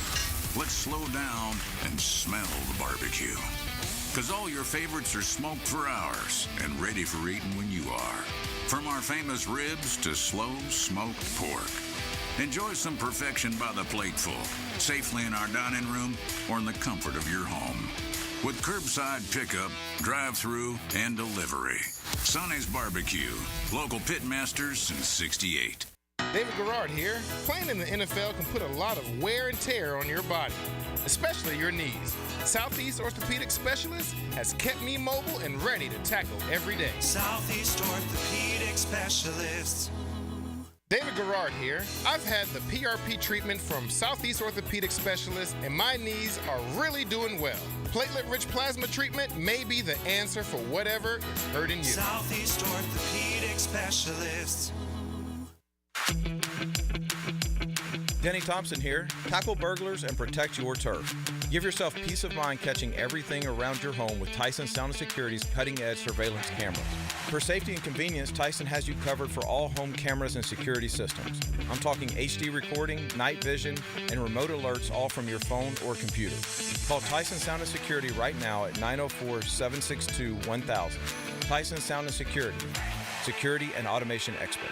Let's slow down and smell the barbecue. Because all your favorites are smoked for hours and ready for eating when you are. From our famous ribs to slow smoked pork. Enjoy some perfection by the plateful, safely in our dining room or in the comfort of your home. with curbside pickup, drive-through, and delivery. Sonny's Barbecue, local pit masters since '68. David Garrard here. Playing in the NFL can put a lot of wear and tear on your body, especially your knees. Southeast Orthopedic Specialist has kept me mobile and ready to tackle every day. Southeast Orthopedic Specialists. David Garrard here. I've had the PRP treatment from Southeast Orthopedic Specialists, and my knees are really doing well. Platelet-rich plasma treatment may be the answer for whatever is hurting you. Southeast Orthopedic Specialists. Denny Thompson here. Tackle burglars and protect your turf. Give yourself peace of mind catching everything around your home with Tyson Sound and Security's cutting-edge surveillance cameras. For safety and convenience, Tyson has you covered for all home cameras and security systems. I'm talking HD recording, night vision, and remote alerts all from your phone or computer. Call Tyson Sound and Security right now at 904-762-1000. Tyson Sound and Security. Security and automation experts.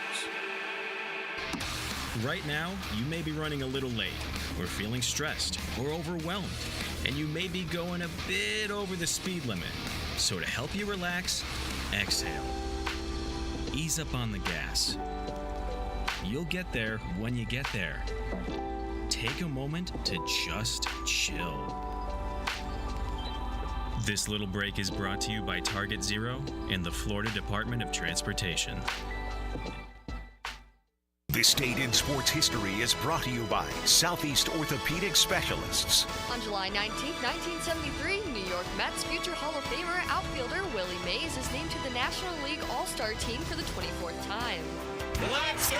Right now, you may be running a little late, or feeling stressed, or overwhelmed, and you may be going a bit over the speed limit. So to help you relax, exhale. Ease up on the gas. You'll get there when you get there. Take a moment to just chill. This little break is brought to you by Target Zero and the Florida Department of Transportation. This date in sports history is brought to you by Southeast Orthopedic Specialists. On July 19, 1973, New York Mets future Hall of Famer outfielder Willie Mays is named to the National League All-Star team for the 24th time. Let's go!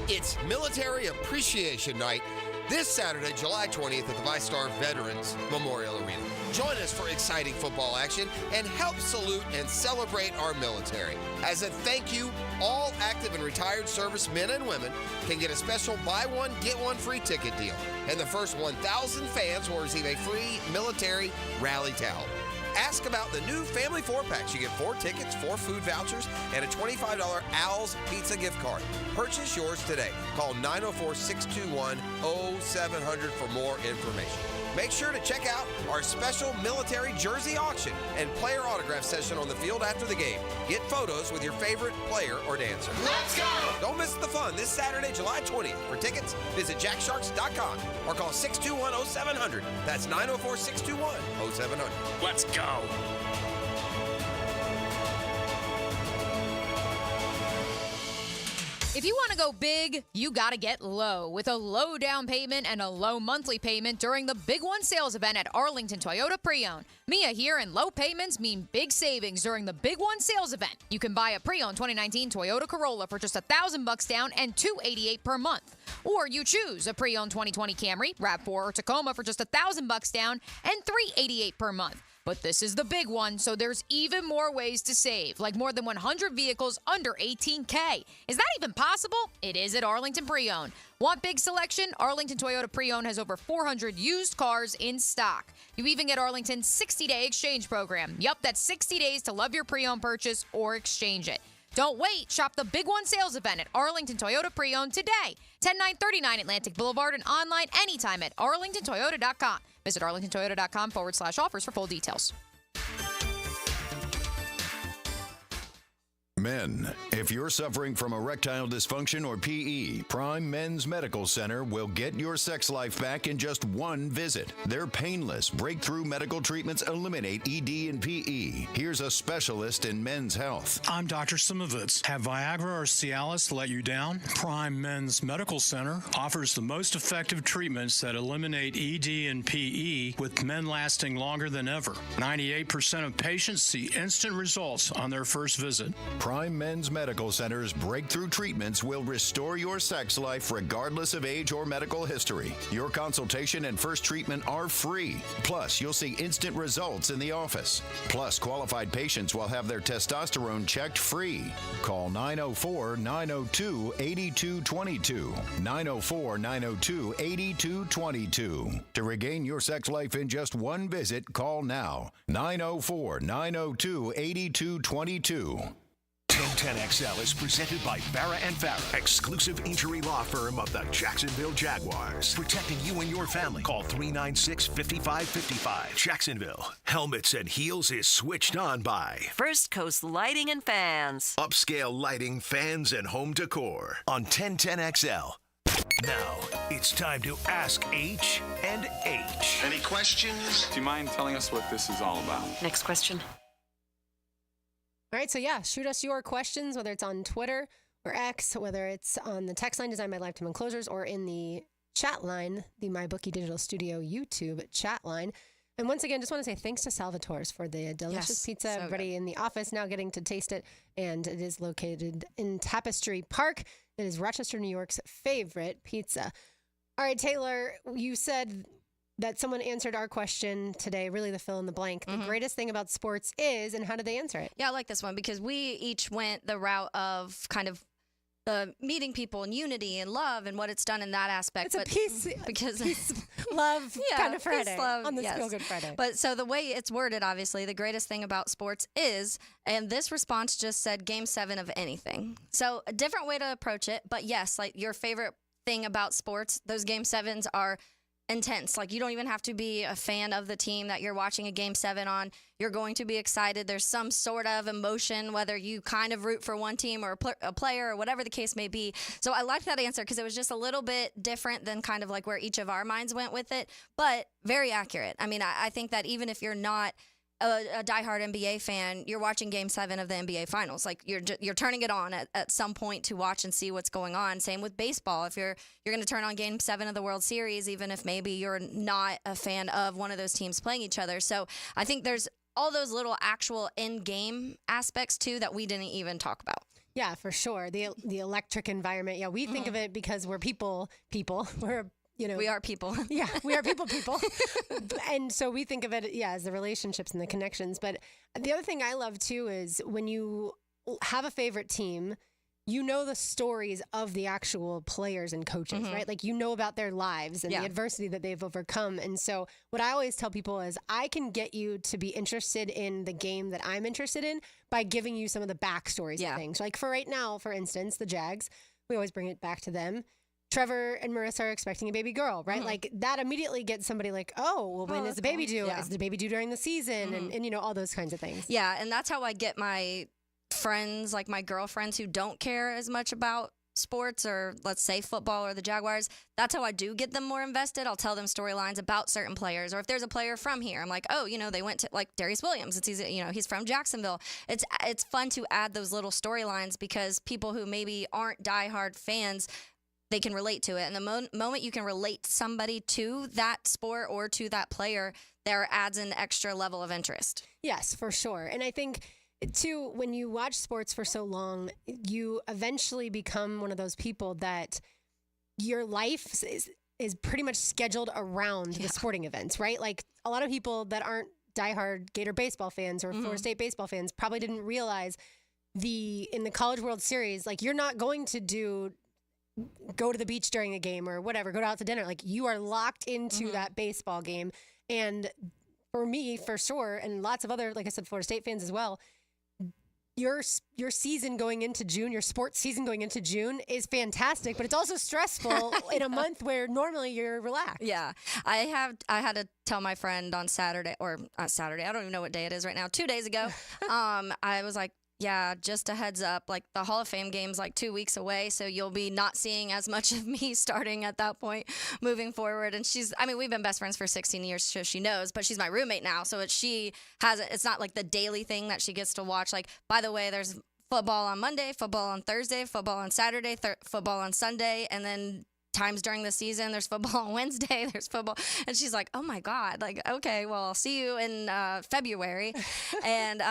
It's Military Appreciation Night this Saturday, July 20th at the ViStar Veterans Memorial Arena. Join us for exciting football action and help salute and celebrate our military. As a thank you, all active and retired servicemen and women can get a special buy one, get one free ticket deal. And the first 1,000 fans will receive a free military rally towel. Ask about the new Family 4-packs. You get 4 tickets, 4 food vouchers, and a $25 Al's Pizza gift card. Purchase yours today. Call 904-621-0700 for more information. Make sure to check out our special military jersey auction and player autograph session on the field after the game. Get photos with your favorite player or dancer. Let's go! Don't miss the fun this Saturday, July 20th. For tickets, visit jacksharks.com or call 621-0700. That's 904-621-0700. Let's go! If you want to go big, you got to get low with a low down payment and a low monthly payment during the Big One sales event at Arlington Toyota Pre-Owned. Mia here, and low payments mean big savings during the Big One sales event. You can buy a pre-owned 2019 Toyota Corolla for just $1,000 down and $288 per month. Or you choose a pre-owned 2020 Camry, RAV4, or Tacoma for just $1,000 down and $388 per month. But this is the big one, so there's even more ways to save, like more than 100 vehicles under $18K. Is that even possible? It is at Arlington Pre-Owned. Want big selection? Arlington Toyota Pre-Owned has over 400 used cars in stock. You even get Arlington's 60-day exchange program. Yup, that's 60 days to love your pre-owned purchase or exchange it. Don't wait. Shop the Big One sales event at Arlington Toyota Pre-Owned today. 10939 Atlantic Boulevard and online anytime at arlingtontoyota.com. Visit arlingtontoyota.com/offers for full details. Men, if you're suffering from erectile dysfunction or PE, Prime Men's Medical Center will get your sex life back in just one visit. Their painless, breakthrough medical treatments eliminate ED and PE. Here's a specialist in men's health. I'm Dr. Simovitz. Have Viagra or Cialis let you down? Prime Men's Medical Center offers the most effective treatments that eliminate ED and PE, with men lasting longer than ever. 98% of patients see instant results on their first visit. Prime Men's Medical Center's breakthrough treatments will restore your sex life regardless of age or medical history. Your consultation and first treatment are free. Plus, you'll see instant results in the office. Plus, qualified patients will have their testosterone checked free. Call 904-902-8222. 904-902-8222. To regain your sex life in just one visit, call now. 904-902-8222. 1010XL is presented by Farah and Farah, exclusive injury law firm of the Jacksonville Jaguars. Protecting you and your family. Call 396-5555. Jacksonville. Helmets and Heels is switched on by First Coast Lighting and Fans. Upscale Lighting, Fans, and Home Decor on 1010XL. Now, it's time to Ask H and H. Any questions? Do you mind telling us what this is all about? Next question. All right, so yeah, shoot us your questions, whether it's on Twitter or X, whether it's on the text line designed by Lifetime Enclosures or in the chat line, the MyBookie Digital Studio YouTube chat line. And once again, just want to say thanks to Salvatore's for the delicious pizza. so Everybody good. in the office now getting to taste it. And it is located in Tapestry Park. It is Rochester, New York's favorite pizza. All right, Taylor, you said that someone answered our question today, really the fill in the blank. The greatest thing about sports is, and how did they answer it? Yeah, I like this one because we each went the route of kind of meeting people and unity and love and what it's done in that aspect. It's a peace, love kind of Friday on this Feel Good Friday. But so the way it's worded, obviously, the greatest thing about sports is, and this response just said Game 7 of anything. So a different way to approach it, but yes, like your favorite thing about sports, those Game 7s are intense. Like you don't even have to be a fan of the team that you're watching a Game 7 on. You're going to be excited. There's some sort of emotion, whether you kind of root for one team or a player or whatever the case may be. So I liked that answer because it was just a little bit different than kind of like where each of our minds went with it, but very accurate. I mean, I think that even if you're not a diehard NBA fan, you're watching Game 7 of the NBA Finals. Like you're turning it on at some point to watch and see what's going on. Same with baseball. If you're going to turn on Game 7 of the World Series, even if maybe you're not a fan of one of those teams playing each other. So I think there's all those little actual in-game aspects too that we didn't even talk about. Yeah, for sure. The electric environment. Yeah, we think of it because we're people. We're we are people. Yeah, we are people. And so we think of it, as the relationships and the connections. But the other thing I love too is when you have a favorite team, you know the stories of the actual players and coaches, right? Like you know about their lives and the adversity that they've overcome. And so what I always tell people is I can get you to be interested in the game that I'm interested in by giving you some of the backstories of things. Like for right now, for instance, the Jags, we always bring it back to them. Trevor and Marissa are expecting a baby girl, right? Like that immediately gets somebody like, when is the baby due? Is the baby due during the season? And all those kinds of things. Yeah, and that's how I get my friends, like my girlfriends who don't care as much about sports or let's say football or the Jaguars. That's how I do get them more invested. I'll tell them storylines about certain players, or if there's a player from here, I'm like, they went to like Darius Williams. It's easy, he's from Jacksonville. It's fun to add those little storylines because people who maybe aren't diehard fans, they can relate to it. And the moment you can relate somebody to that sport or to that player, there adds an extra level of interest. Yes, for sure. And I think too, when you watch sports for so long, you eventually become one of those people that your life is pretty much scheduled around the sporting events, right? Like a lot of people that aren't diehard Gator baseball fans or Florida State baseball fans probably didn't realize in the College World Series, like you're not going to go to the beach during a game or whatever, go out to dinner. Like you are locked into that baseball game. And for me, for sure, and lots of other, like I said, Florida State fans as well, your season going into June, your sports season going into June is fantastic, but it's also stressful in a month where normally you're relaxed. Yeah. I had to tell my friend on Saturday, or not Saturday, I don't even know what day it is right now, 2 days ago. I was like, yeah, just a heads up, like the Hall of Fame game's like 2 weeks away, so you'll be not seeing as much of me starting at that point moving forward. And we've been best friends for 16 years, so she knows, but she's my roommate now, so it's not like the daily thing that she gets to watch. Like, by the way, there's football on Monday, football on Thursday, football on Saturday, football on Sunday, and then times during the season there's football on Wednesday, there's football, and she's like, oh my God, like, okay, well, I'll see you in February. And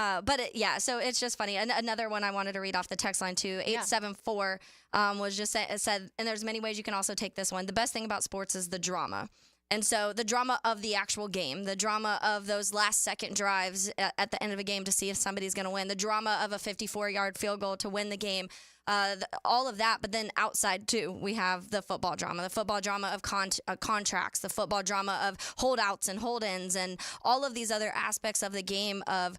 so it's just funny. Another one I wanted to read off the text line too, 874 was just said, and there's many ways you can also take this one. The best thing about sports is the drama. And so the drama of the actual game, the drama of those last second drives at the end of a game to see if somebody's going to win, the drama of a 54-yard field goal to win the game, all of that. But then outside too, we have the football drama of contracts, the football drama of holdouts and hold-ins, and all of these other aspects of the game of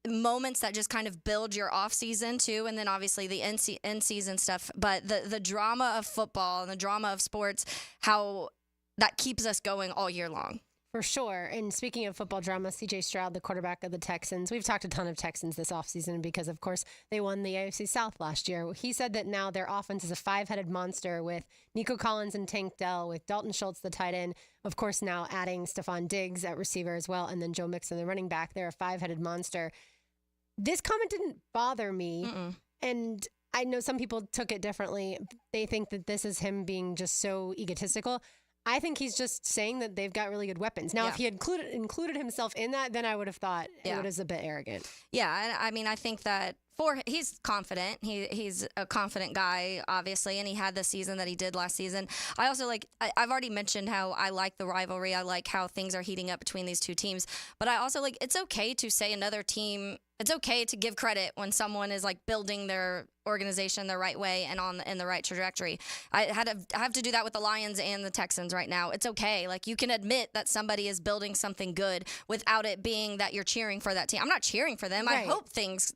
moments that just kind of build your off season too, and then obviously the end season stuff. But the drama of football and the drama of sports, how that keeps us going all year long. For sure. And speaking of football drama, C.J. Stroud, the quarterback of the Texans, we've talked a ton of Texans this offseason because, of course, they won the AFC South last year. He said that now their offense is a five-headed monster with Nico Collins and Tank Dell, with Dalton Schultz, the tight end, of course, now adding Stephon Diggs at receiver as well, and then Joe Mixon, the running back. They're a five-headed monster. This comment didn't bother me, and I know some people took it differently. They think that this is him being just so egotistical. I think he's just saying that they've got really good weapons. Now, if he had included himself in that, then I would have thought it was a bit arrogant. Yeah, I mean, I think that he's confident. He's a confident guy, obviously, and he had the season that he did last season. I also I've already mentioned how I like the rivalry. I like how things are heating up between these two teams. But I also it's okay to say another team. It's okay to give credit when someone is building their organization the right way and in the right trajectory. I have to do that with the Lions and the Texans right now. It's okay. You can admit that somebody is building something good without it being that you're cheering for that team. I'm not cheering for them. Right. I hope things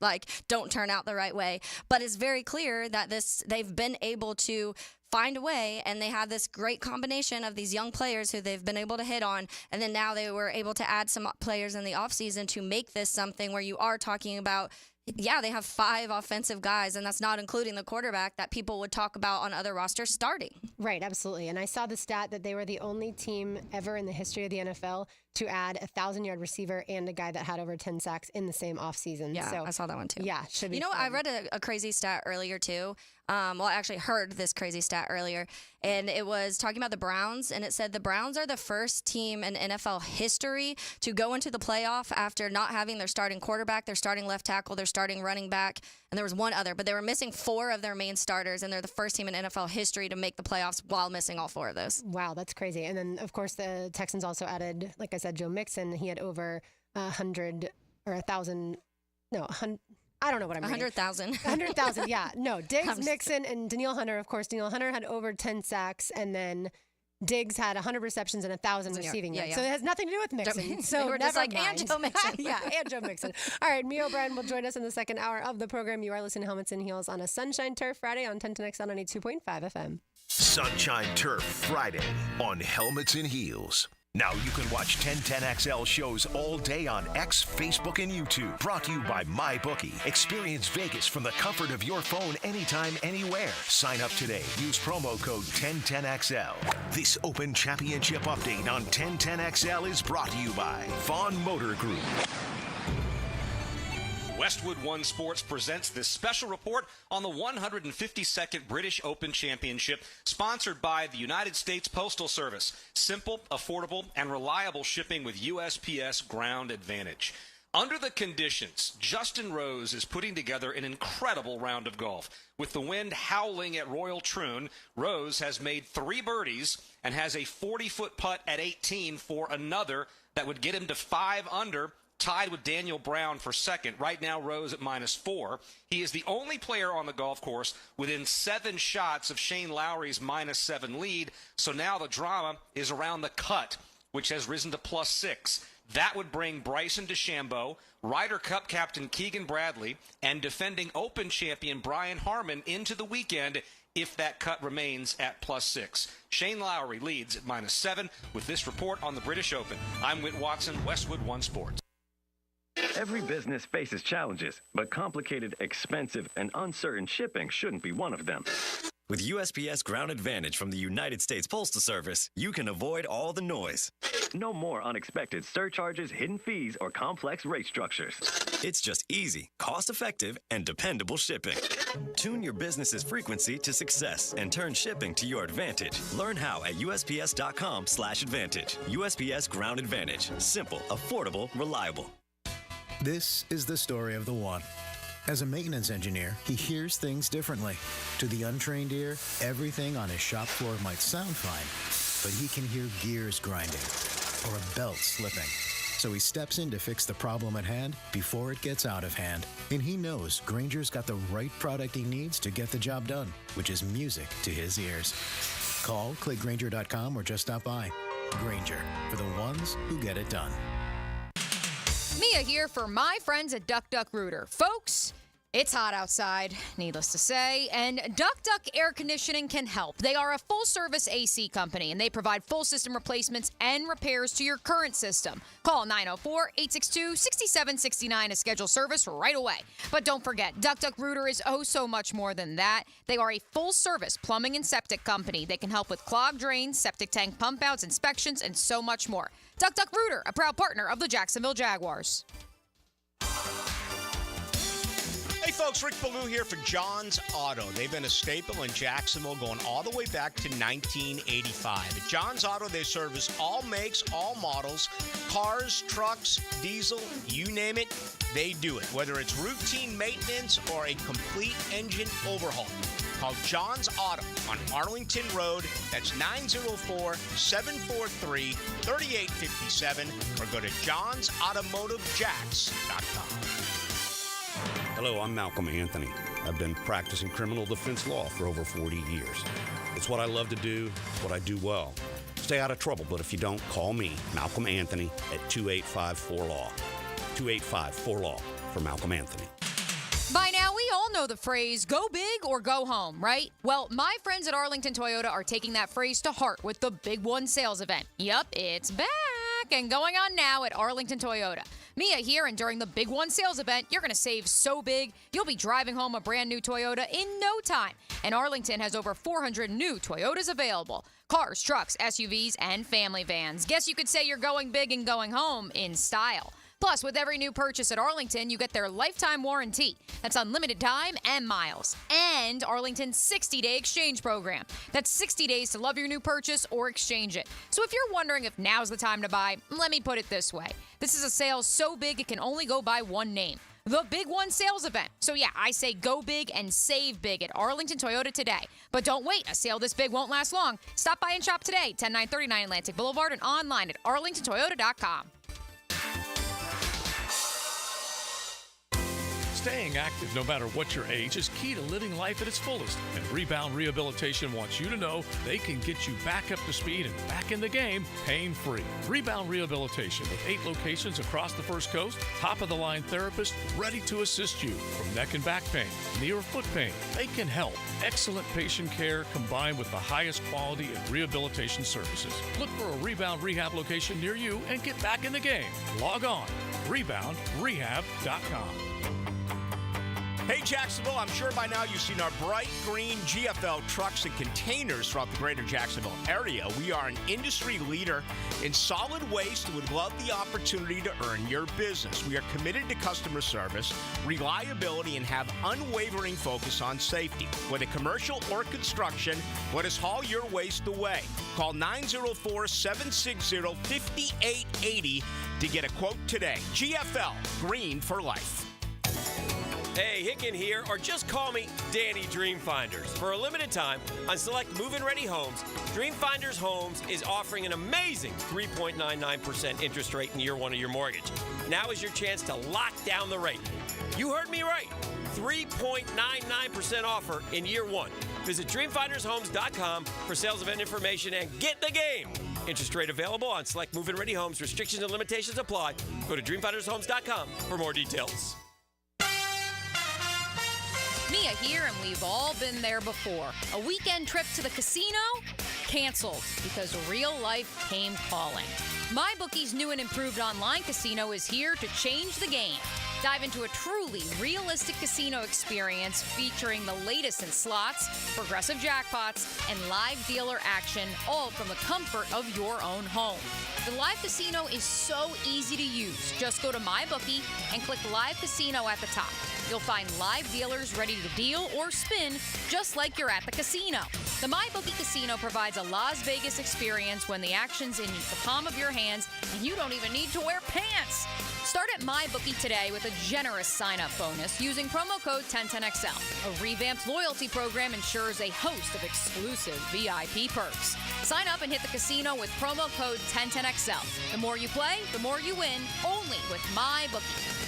don't turn out the right way. But it's very clear that they've been able to find a way, and they have this great combination of these young players who they've been able to hit on, and then now they were able to add some players in the offseason to make this something where you are talking about, they have 5 offensive guys, and that's not including the quarterback that people would talk about on other rosters starting. Right, absolutely. And I saw the stat that they were the only team ever in the history of the NFL to add a 1,000-yard receiver and a guy that had over 10 sacks in the same offseason. Yeah, so, I saw that one too. Yeah, should be You know, fun. I read a crazy stat earlier too. I actually heard this crazy stat earlier, and it was talking about the Browns, and it said the Browns are the first team in NFL history to go into the playoff after not having their starting quarterback, their starting left tackle, their starting running back, and there was one other, but they were missing 4 of their main starters, and they're the first team in NFL history to make the playoffs while missing all 4 of those. Wow, that's crazy. And then, of course, the Texans also added, like I said, Joe Mixon. He had over 100 or 1,000, no, 100. I don't know what I'm reading. 100,000. 100,000, yeah. No, Diggs, Mixon, and Danielle Hunter, of course. Danielle Hunter had over 10 sacks, and then Diggs had 100 receptions and 1,000 receiving yards. So it has nothing to do with Mixon. So we're just never and mind. Joe Mixon. Yeah, and Joe Mixon. All right, Mia O'Brien will join us in the second hour of the program. You are listening to Helmets and Heels on a Sunshine Turf Friday on 1010XL 92.5 FM. Sunshine Turf Friday on Helmets and Heels. Now you can watch 1010XL shows all day on X, Facebook, and YouTube. Brought to you by MyBookie. Experience Vegas from the comfort of your phone anytime, anywhere. Sign up today. Use promo code 1010XL. This Open Championship update on 1010XL is brought to you by Vaughn Motor Group. Westwood One Sports presents this special report on the 152nd British Open Championship, sponsored by the United States Postal Service. Simple, affordable, and reliable shipping with USPS Ground Advantage. Under the conditions, Justin Rose is putting together an incredible round of golf. With the wind howling at Royal Troon, Rose has made 3 birdies and has a 40-foot putt at 18 for another that would get him to 5 under, tied with Daniel Brown for second. Right now, Rose at -4. He is the only player on the golf course within 7 shots of Shane Lowry's -7 lead. So now the drama is around the cut, which has risen to +6. That would bring Bryson DeChambeau, Ryder Cup captain Keegan Bradley, and defending Open champion Brian Harman into the weekend if that cut remains at +6. Shane Lowry leads at -7 with this report on the British Open. I'm Whit Watson, Westwood One Sports. Every business faces challenges, but complicated, expensive, and uncertain shipping shouldn't be one of them. With USPS Ground Advantage from the United States Postal Service, you can avoid all the noise. No more unexpected surcharges, hidden fees, or complex rate structures. It's just easy, cost-effective, and dependable shipping. Tune your business's frequency to success and turn shipping to your advantage. Learn how at USPS.com/advantage. USPS Ground Advantage. Simple, affordable, reliable. This is the story of the one. As a maintenance engineer, he hears things differently. To the untrained ear, everything on his shop floor might sound fine, but he can hear gears grinding or a belt slipping. So he steps in to fix the problem at hand before it gets out of hand. And he knows Grainger's got the right product he needs to get the job done, which is music to his ears. Call, click Grainger.com, or just stop by. Grainger, for the ones who get it done. Mia here for my friends at Duck Duck Rooter. Folks, it's hot outside, needless to say, and Duck Duck Air Conditioning can help. They are a full-service AC company, and they provide full system replacements and repairs to your current system. Call 904-862-6769 to schedule service right away. But don't forget, Duck Duck Rooter is oh so much more than that. They are a full-service plumbing and septic company. They can help with clogged drains, septic tank pump-outs, inspections, and so much more. Duck Duck Rooter, a proud partner of the Jacksonville Jaguars. Hey folks, Rick Ballou here for John's Auto. They've been a staple in Jacksonville going all the way back to 1985. At John's Auto, they service all makes, all models, cars, trucks, diesel, you name it, they do it. Whether it's routine maintenance or a complete engine overhaul. Call John's Auto on Arlington Road. That's 904-743-3857 or go to johnsautomotivejacks.com. Hello, I'm Malcolm Anthony. I've been practicing criminal defense law for over 40 years. It's what I love to do, what I do well. Stay out of trouble, but if you don't, call me, Malcolm Anthony, at 2854-LAW. 2854-LAW for Malcolm Anthony. By now, we all know the phrase, go big or go home, right? Well, my friends at Arlington Toyota are taking that phrase to heart with the Big One sales event. Yup, it's back and going on now at Arlington Toyota. Mia here, and during the Big One sales event, you're going to save so big, you'll be driving home a brand new Toyota in no time. And Arlington has over 400 new Toyotas available. Cars, trucks, SUVs, and family vans. Guess you could say you're going big and going home in style. Plus, with every new purchase at Arlington, you get their lifetime warranty. That's unlimited time and miles. And Arlington's 60-day exchange program. That's 60 days to love your new purchase or exchange it. So if you're wondering if now's the time to buy, let me put it this way. This is a sale so big it can only go by one name. The Big One sales event. So yeah, I say go big and save big at Arlington Toyota today. But don't wait, a sale this big won't last long. Stop by and shop today, 10939 Atlantic Boulevard and online at arlingtontoyota.com. Staying active no matter what your age is key to living life at its fullest. And Rebound Rehabilitation wants you to know they can get you back up to speed and back in the game pain-free. Rebound Rehabilitation with 8 locations across the First Coast, top-of-the-line therapists ready to assist you. From neck and back pain, knee or foot pain, they can help. Excellent patient care combined with the highest quality in rehabilitation services. Look for a Rebound Rehab location near you and get back in the game. Log on, reboundrehab.com. Hey Jacksonville, I'm sure by now you've seen our bright green GFL trucks and containers throughout the greater Jacksonville area. We are an industry leader in solid waste and would love the opportunity to earn your business. We are committed to customer service, reliability, and have unwavering focus on safety. Whether commercial or construction, let us haul your waste away. Call 904-760-5880 to get a quote today. GFL, green for life. Hey, Hicken here, or just call me Danny Dreamfinders. For a limited time, on select move-in ready homes, Dreamfinders Homes is offering an amazing 3.99% interest rate in year one of your mortgage. Now is your chance to lock down the rate. You heard me right. 3.99% offer in year one. Visit dreamfindershomes.com for sales event information and get the game. Interest rate available on select move-in ready homes. Restrictions and limitations apply. Go to dreamfindershomes.com for more details. Mia here, and we've all been there before. A weekend trip to the casino? Canceled because real life came calling. MyBookie's new and improved online casino is here to change the game. Dive into a truly realistic casino experience featuring the latest in slots, progressive jackpots, and live dealer action, all from the comfort of your own home. The live casino is so easy to use. Just go to MyBookie and click Live Casino at the top. You'll find live dealers ready to deal or spin just like you're at the casino. The MyBookie Casino provides a Las Vegas experience when the action's in the palm of your hands and you don't even need to wear pants. Start at MyBookie today with a generous sign-up bonus using promo code 1010XL. A revamped loyalty program ensures a host of exclusive VIP perks. Sign up and hit the casino with promo code 1010XL. The more you play, the more you win, only with MyBookie.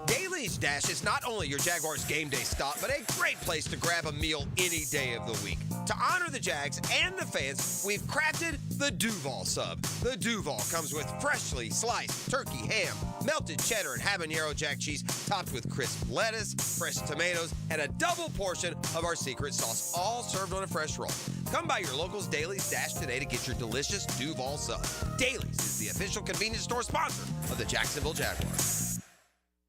Daily Daly's Dash is not only your Jaguars game day stop, but a great place to grab a meal any day of the week. To honor the Jags and the fans, we've crafted the Duval Sub. The Duval comes with freshly sliced turkey ham, melted cheddar and habanero jack cheese, topped with crisp lettuce, fresh tomatoes, and a double portion of our secret sauce, all served on a fresh roll. Come by your local's Daly's Dash today to get your delicious Duval Sub. Daly's is the official convenience store sponsor of the Jacksonville Jaguars.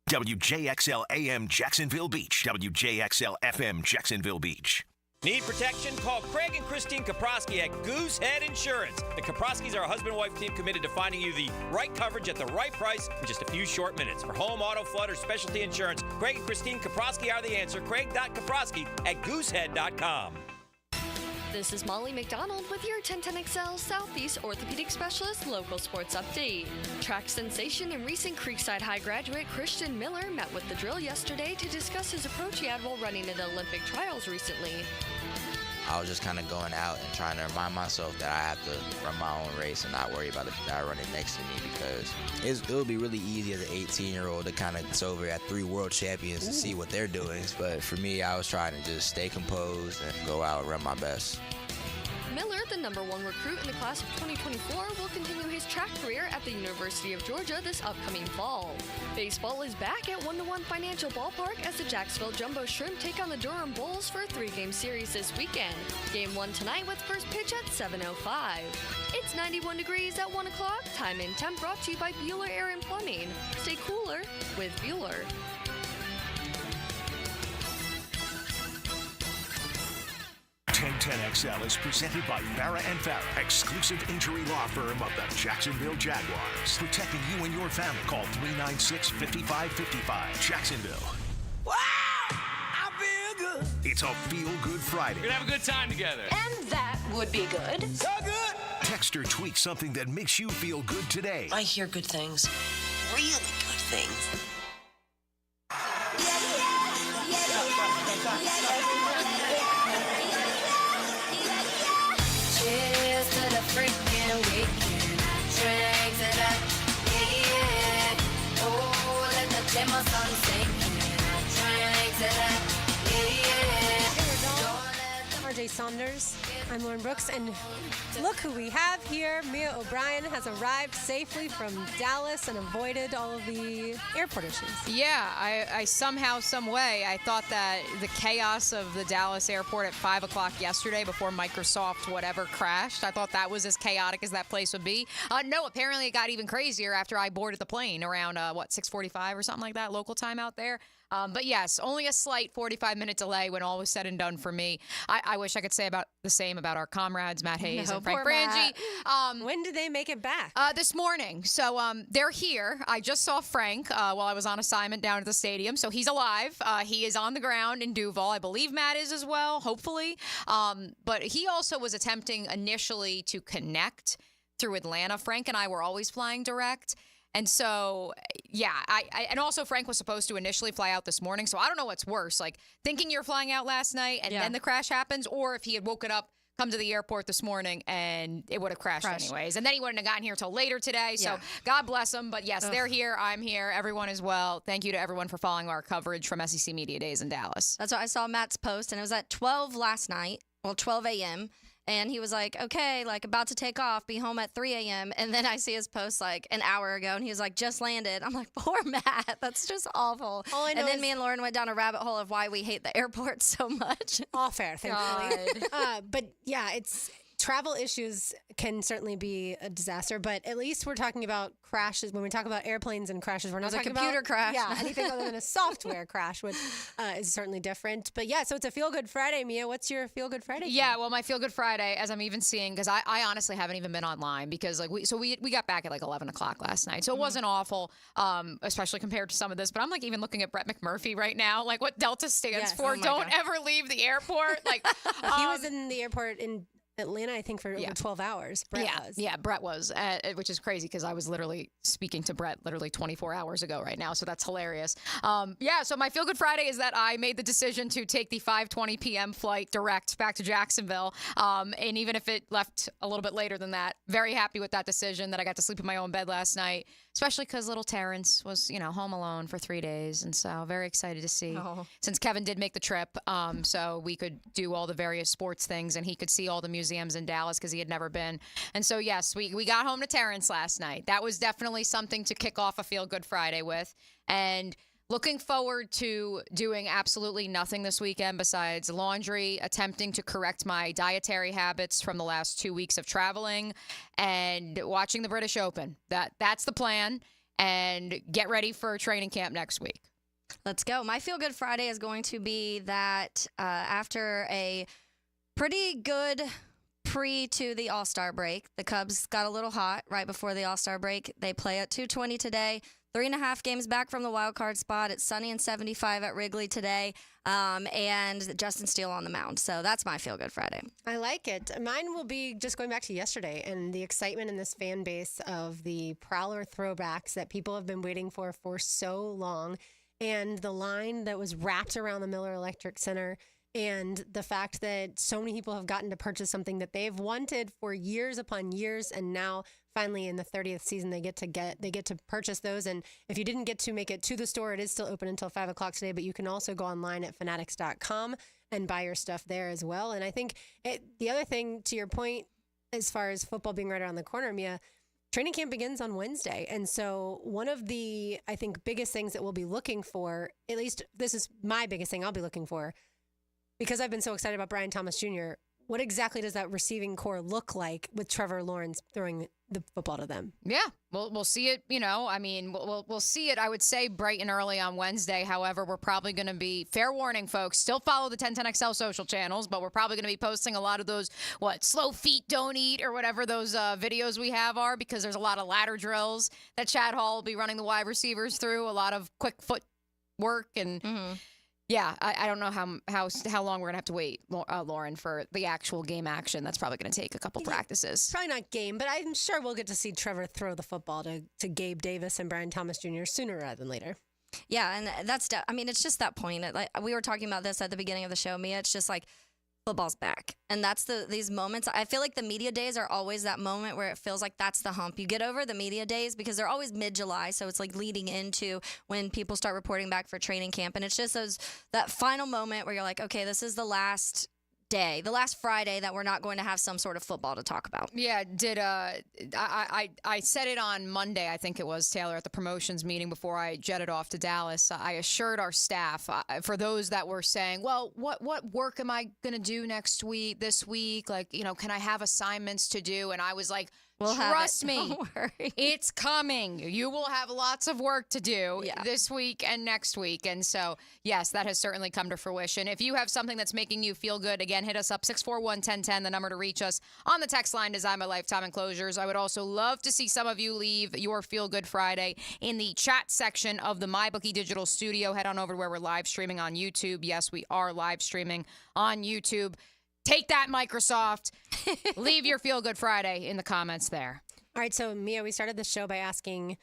WJXL AM Jacksonville Beach. WJXL FM Jacksonville Beach. Need protection? Call Craig and Christine Kaprosky at Goosehead Insurance. The Kaproskys are a husband-wife team committed to finding you the right coverage at the right price in just a few short minutes. For home, auto, flood, or specialty insurance, Craig and Christine Kaprosky are the answer. Craig.Kaprosky at goosehead.com. This is Molly McDonald with your 1010XL Southeast Orthopedic Specialist local sports update. Track sensation and recent Creekside High graduate Christian Miller met with the drill yesterday to discuss his approach he had while running in the Olympic trials recently. I was just kind of going out and trying to remind myself that I have to run my own race and not worry about the guy running next to me, because it would be really easy as an 18-year-old to kind of get over at 3 world champions to see what they're doing. But for me, I was trying to just stay composed and go out and run my best. Miller, the #1 recruit in the class of 2024, will continue his track career at the University of Georgia this upcoming fall. Baseball is back at 1-1 Financial Ballpark as the Jacksonville Jumbo Shrimp take on the Durham Bulls for a 3-game series this weekend. Game 1 tonight with first pitch at 7:05. It's 91 degrees at 1 o'clock. Time and temp brought to you by Bueller Air and Plumbing. Stay cooler with Bueller. 1010XL is presented by Farrah & Farrah, exclusive injury law firm of the Jacksonville Jaguars. Protecting you and your family. Call 396-5555. Jacksonville. Wow! I feel good. It's a feel-good Friday. We're gonna have a good time together. And that would be good. So good! Text or tweet something that makes you feel good today. I hear good things. Really good things. Cheers to the freaking weekend. Drink to that, yeah. Oh, let the demo sun sink in. Drink to that, yeah. RJ Saunders. I'm Lauren Brooks, and look who we have here. Mia O'Brien has arrived safely from Dallas and avoided all of the airport issues. Yeah, I somehow, some way, I thought that the chaos of the Dallas airport at 5 o'clock yesterday before Microsoft whatever crashed, I thought that was as chaotic as that place would be. No, apparently it got even crazier after I boarded the plane around, 6:45 or something like that, local time out there. But yes, only a slight 45-minute delay when all was said and done for me. I wish I could say about the same about our comrades, Matt Hayes and Frank Frangie. When did they make it back? This morning. So they're here. I just saw Frank while I was on assignment down at the stadium. So he's alive. He is on the ground in Duval. I believe Matt is as well, hopefully. But he also was attempting initially to connect through Atlanta. Frank and I were always flying direct. And so, yeah, and also Frank was supposed to initially fly out this morning. So I don't know what's worse, like thinking you're flying out last night and then the crash happens, or if he had woken up, come to the airport this morning and it would have crashed anyways. And then he wouldn't have gotten here till later today. So God bless him. But yes, they're here. I'm here. Everyone is well. Thank you to everyone for following our coverage from SEC Media Days in Dallas. That's what I saw Matt's post, and it was at 12 last night, 12 a.m., and he was like, okay, like about to take off, be home at 3 a.m. And then I see his post like an hour ago, and he was like, just landed. I'm like, poor Matt. That's just awful. And then me and Lauren went down a rabbit hole of why we hate the airport so much. All fair, thankfully. But yeah, travel issues can certainly be a disaster, but at least we're talking about crashes. When we talk about airplanes and crashes, we're not talking about computer crash. Yeah, anything other than a software crash, which is certainly different. But yeah, so it's a Feel Good Friday. Mia, what's your Feel Good Friday? Yeah, well, my Feel Good Friday, as I'm even seeing, because I honestly haven't even been online, because like we got back at like 11 o'clock last night, so it wasn't awful, especially compared to some of this. But I'm like even looking at Brett McMurphy right now, like what Delta stands for. Don't ever leave the airport. Like he was in the airport in Atlanta, I think, for over 12 hours. Brett was. Yeah, Brett was, which is crazy because I was literally speaking to Brett literally 24 hours ago right now, so that's hilarious. So my Feel Good Friday is that I made the decision to take the 5:20 p.m. flight direct back to Jacksonville, and even if it left a little bit later than that, very happy with that decision, that I got to sleep in my own bed last night. especially because little Terrence was, home alone for 3 days. And so very excited to see, since Kevin did make the trip, so we could do all the various sports things and he could see all the museums in Dallas because he had never been. And so, yes, we got home to Terrence last night. That was definitely something to kick off a Feel Good Friday with. And looking forward to doing absolutely nothing this weekend besides laundry, attempting to correct my dietary habits from the last 2 weeks of traveling, and watching the British Open. That's the plan, and get ready for training camp next week. Let's go. My Feel Good Friday is going to be that after a pretty good pre to the All-Star break, the Cubs got a little hot right before the All-Star break. They play at 2:20 today. 3.5 games back from the wild card spot. It's sunny and 75 at Wrigley today, and Justin Steele on the mound. So that's my Feel Good Friday. I like it. Mine will be just going back to yesterday and the excitement in this fan base of the Prowler throwbacks that people have been waiting for so long, and the line that was wrapped around the Miller Electric Center, and the fact that so many people have gotten to purchase something that they've wanted for years upon years, and now finally in the 30th season they get to purchase those. And if you didn't get to make it to the store, it is still open until 5 o'clock today, but you can also go online at fanatics.com and buy your stuff there as well. And I think the other thing, to your point, as far as football being right around the corner, Mia, training camp begins on Wednesday. And so one of the, I think, biggest things that we'll be looking for, at least this is my biggest thing I'll be looking for, because I've been so excited about Brian Thomas Jr., what exactly does that receiving core look like with Trevor Lawrence throwing the football to them? Yeah, we'll see it, we'll see it, I would say, bright and early on Wednesday. However, we're probably going to be, fair warning, folks, still follow the 1010XL social channels, but we're probably going to be posting a lot of those, slow feet don't eat, or whatever those videos we have are, because there's a lot of ladder drills that Chad Hall will be running the wide receivers through, a lot of quick foot work, and... Mm-hmm. Yeah, I don't know how long we're going to have to wait, Lauren, for the actual game action. That's probably going to take a couple practices. Probably not game, but I'm sure we'll get to see Trevor throw the football to Gabe Davis and Brian Thomas Jr. sooner rather than later. Yeah, and it's just that point. Like we were talking about this at the beginning of the show, Mia. It's just like football's back. And that's these moments. I feel like the media days are always that moment where it feels like that's the hump. You get over the media days because they're always mid-July, so it's like leading into when people start reporting back for training camp. And it's just that final moment where you're like, okay, this is the last day, the last Friday that we're not going to have some sort of football to talk about. Yeah, I said it on Monday, I think it was, Taylor, at the promotions meeting before I jetted off to Dallas. I assured our staff, for those that were saying, well, what work am I going to do this week? Like, can I have assignments to do? And I was like, trust me, it's coming. You will have lots of work to do this week and next week. And so, yes, that has certainly come to fruition. If you have something that's making you feel good, again, hit us up, 641-1010, the number to reach us on the text line, Design by Lifetime Enclosures. I would also love to see some of you leave your Feel Good Friday in the chat section of the MyBookie Digital Studio. Head on over to where we're live streaming on YouTube. Yes, we are live streaming on YouTube. Take that, Microsoft. Leave your Feel Good Friday in the comments there. All right, so Mia, we started the show by asking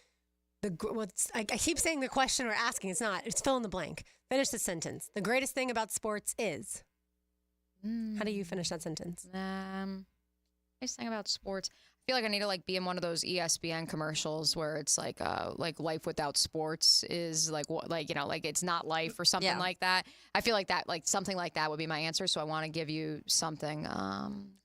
I keep saying the question we're asking. It's not. It's fill in the blank. Finish the sentence. The greatest thing about sports is. How do you finish that sentence? Greatest thing about sports. I feel like I need to be in one of those ESPN commercials where it's like life without sports is it's not life or something like that. I feel like that something like that would be my answer. So I want to give you something.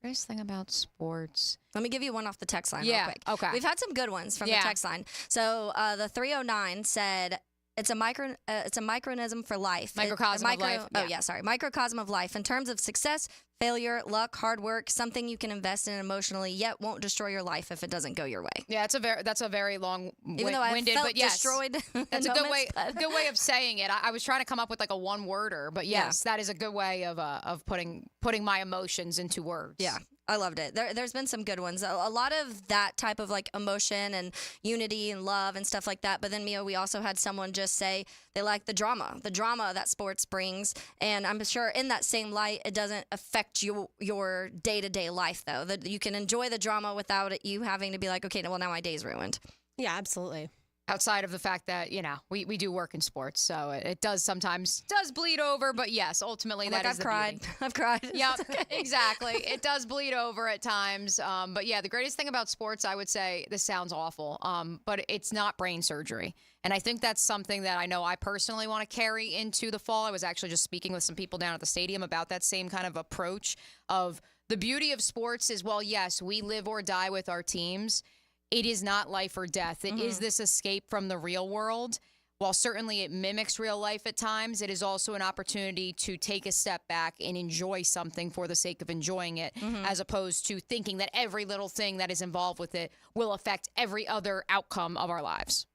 Greatest thing about sports. Let me give you one off the text line real quick. Okay. We've had some good ones from the text line. So the 309 said, it's a micronism for life. Microcosm of life. Oh, yeah, sorry. Microcosm of life. In terms of success, failure, luck, hard work, something you can invest in emotionally, yet won't destroy your life if it doesn't go your way. Yeah, that's a very long Even though I felt but yes, destroyed. That's a good way of saying it. I was trying to come up with a one-worder, but yes, that is a good way of putting my emotions into words. Yeah. I loved it. There's been some good ones. A lot of that type of emotion and unity and love and stuff like that. But then, Mia, we also had someone just say they like the drama that sports brings. And I'm sure in that same light, it doesn't affect your day-to-day life, though. That you can enjoy the drama without you having to be like, okay, well, now my day's ruined. Yeah, absolutely. outside of the fact that, we do work in sports, so it does sometimes bleed over, but yes, ultimately I've cried. I've cried. Yep, exactly. It does bleed over at times. But yeah, the greatest thing about sports, I would say, this sounds awful, but it's not brain surgery. And I think that's something that I know I personally want to carry into the fall. I was actually just speaking with some people down at the stadium about that same kind of approach of the beauty of sports is, well, yes, we live or die with our teams. It is not life or death. It is this escape from the real world. While certainly it mimics real life at times, it is also an opportunity to take a step back and enjoy something for the sake of enjoying it, as opposed to thinking that every little thing that is involved with it will affect every other outcome of our lives.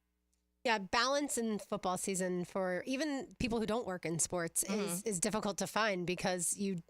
Yeah, balance in football season for even people who don't work in sports is difficult to find because you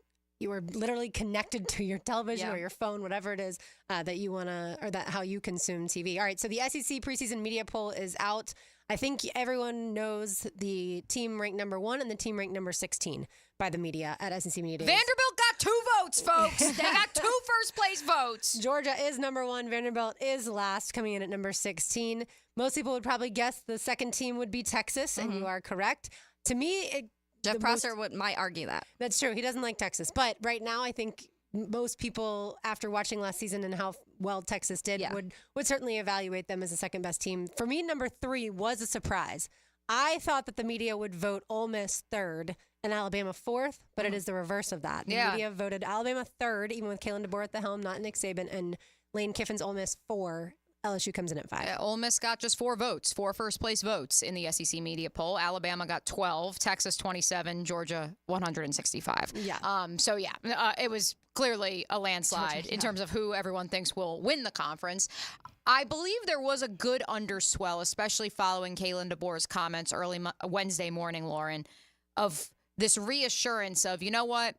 are literally connected to your television or your phone, whatever it is that you want to, or that how you consume TV. All right, so the SEC preseason media poll is out. I think everyone knows the team ranked number 1 and the team ranked number 16 by the media at SEC Media Days. Vanderbilt got 2 votes, folks. They got 2 first-place votes. Georgia is number 1. Vanderbilt is last, coming in at number 16. Most people would probably guess the second team would be Texas, and you are correct. To me, Jeff Prosser might argue that. That's true. He doesn't like Texas. But right now, I think most people, after watching last season and how well Texas did, would certainly evaluate them as the second best team. For me, number 3 was a surprise. I thought that the media would vote Ole Miss 3rd and Alabama 4th, but it is the reverse of that. The media voted Alabama 3rd, even with Kalen DeBoer at the helm, not Nick Saban, and Lane Kiffin's Ole Miss 4. LSU comes in at 5. Ole Miss got just 4 votes, 4 first-place votes in the SEC media poll. Alabama got 12, Texas 27, Georgia 165. Yeah. It was clearly a landslide in terms of who everyone thinks will win the conference. I believe there was a good underswell, especially following Kalen DeBoer's comments early Wednesday morning, Lauren, of this reassurance of, you know what,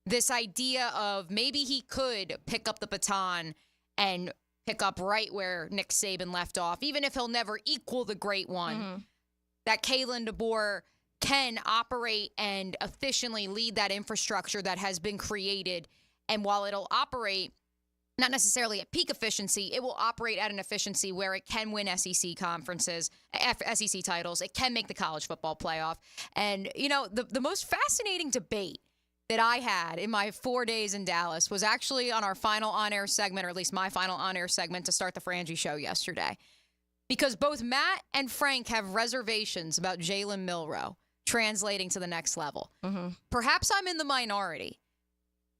this idea of maybe he could pick up the baton and pick up right where Nick Saban left off, even if he'll never equal the great one, that Kalen DeBoer can operate and efficiently lead that infrastructure that has been created. And while it'll operate not necessarily at peak efficiency, it will operate at an efficiency where it can win SEC conferences, SEC titles. It can make the college football playoff. And, the most fascinating debate that I had in my 4 days in Dallas was actually on our final on-air segment, or at least my final on-air segment to start the Frangie show yesterday. Because both Matt and Frank have reservations about Jalen Milroe translating to the next level. Perhaps I'm in the minority,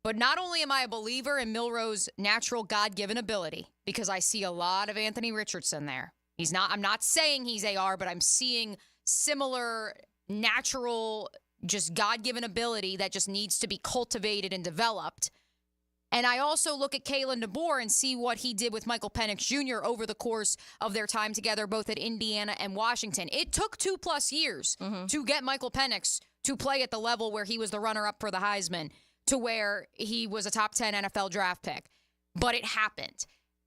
but not only am I a believer in Milroe's natural God-given ability, because I see a lot of Anthony Richardson there. I'm not saying he's AR, but I'm seeing similar natural, just God-given ability that just needs to be cultivated and developed. And I also look at Kalen DeBoer and see what he did with Michael Penix Jr. over the course of their time together, both at Indiana and Washington. It took 2+ years to get Michael Penix to play at the level where he was the runner-up for the Heisman, to where he was a top 10 NFL draft pick. But it happened.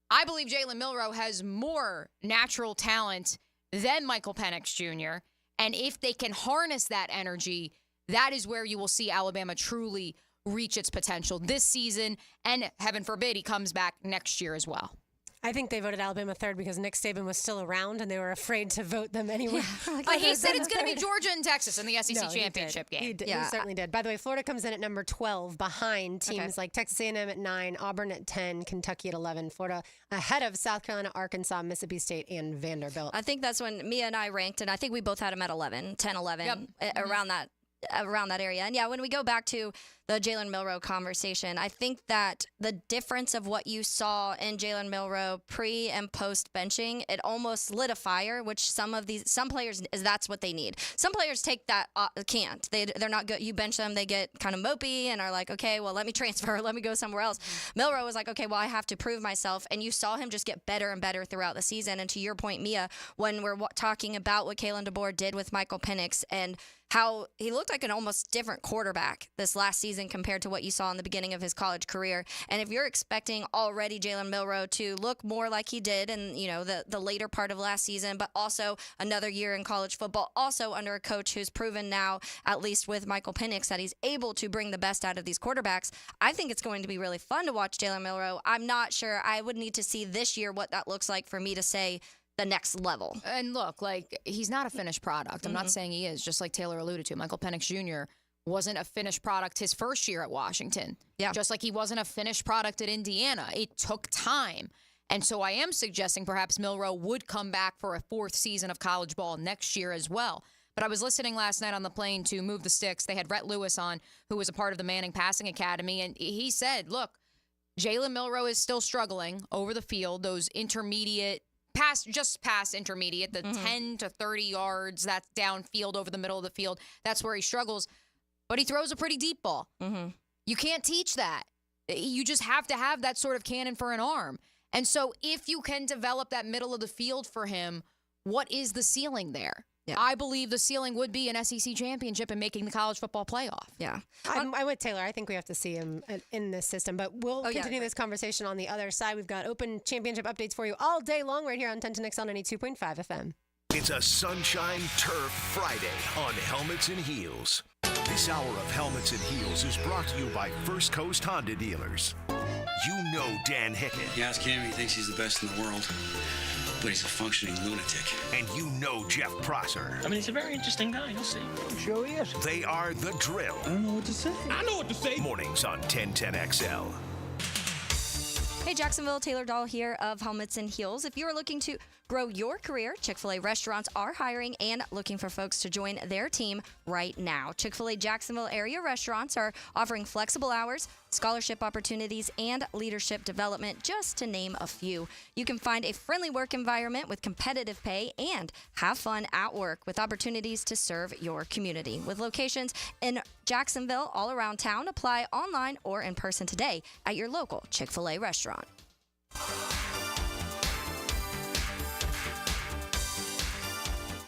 I believe Jalen Milroe has more natural talent than Michael Penix Jr., and if they can harness that energy, that is where you will see Alabama truly reach its potential this season, and heaven forbid he comes back next year as well. I think they voted Alabama 3rd because Nick Saban was still around and they were afraid to vote them anyway. He said it's going to be Georgia and Texas in the SEC championship game. He did. He certainly did. By the way, Florida comes in at number 12 behind teams like Texas A&M at 9, Auburn at 10, Kentucky at 11, Florida ahead of South Carolina, Arkansas, Mississippi State, and Vanderbilt. I think that's when Mia and I ranked, and I think we both had them at 11, 10, 11, around that area. And when we go back to the Jalen Milroe conversation, I think that the difference of what you saw in Jalen Milroe pre and post benching, it almost lit a fire, which some players, that's what they need. Some players take that, can't. They're not good. You bench them, they get kind of mopey and are like, okay, well, let me transfer, let me go somewhere else. Milroe was like, okay, well, I have to prove myself. And you saw him just get better and better throughout the season. And to your point, Mia, when we're talking about what Kalen DeBoer did with Michael Penix and how he looked like an almost different quarterback this last season compared to what you saw in the beginning of his college career. And if you're expecting already Jalen Milroe to look more like he did in, the later part of last season, but also another year in college football, also under a coach who's proven now, at least with Michael Penix, that he's able to bring the best out of these quarterbacks, I think it's going to be really fun to watch Jalen Milroe. I'm not sure. I would need to see this year what that looks like for me to say the next level. And look, like, he's not a finished product. I'm not saying he is, just like Taylor alluded to. Michael Penix Jr. wasn't a finished product his first year at Washington. Yeah. Just like he wasn't a finished product at Indiana. It took time. And so I am suggesting perhaps Milroe would come back for a 4th season of college ball next year as well. But I was listening last night on the plane to Move the Sticks. They had Rhett Lewis on, who was a part of the Manning Passing Academy. And he said, look, Jalen Milroe is still struggling over the field, those intermediate, just past intermediate, the 10 to 30 yards, that's downfield over the middle of the field. That's where he struggles. But he throws a pretty deep ball. You can't teach that. You just have to have that sort of cannon for an arm. And so if you can develop that middle of the field for him, what is the ceiling there? Yeah. I believe the ceiling would be an SEC championship and making the college football playoff. Yeah. I'm with Taylor. I think we have to see him in this system. But we'll continue this conversation on the other side. We've got open championship updates for you all day long right here on 1010XL 92.5 FM. It's a Sunshine Turf Friday on Helmets and Heels. This hour of Helmets and Heels is brought to you by First Coast Honda Dealers. You know Dan Hickett. You ask him, he thinks he's the best in the world, but he's a functioning lunatic. And you know Jeff Prosser. I mean, he's a very interesting guy, you'll see. Sure he is. They are The Drill. I don't know what to say. I know what to say. Mornings on 1010XL. Hey, Jacksonville, Taylor Dahl here of Helmets and Heels. If you're looking to grow your career, Chick-fil-A restaurants are hiring and looking for folks to join their team right now. Chick-fil-A Jacksonville area restaurants are offering flexible hours, scholarship opportunities, and leadership development, just to name a few. You can find a friendly work environment with competitive pay and have fun at work with opportunities to serve your community. With locations in Jacksonville all around town, apply online or in person today at your local Chick-fil-A restaurant.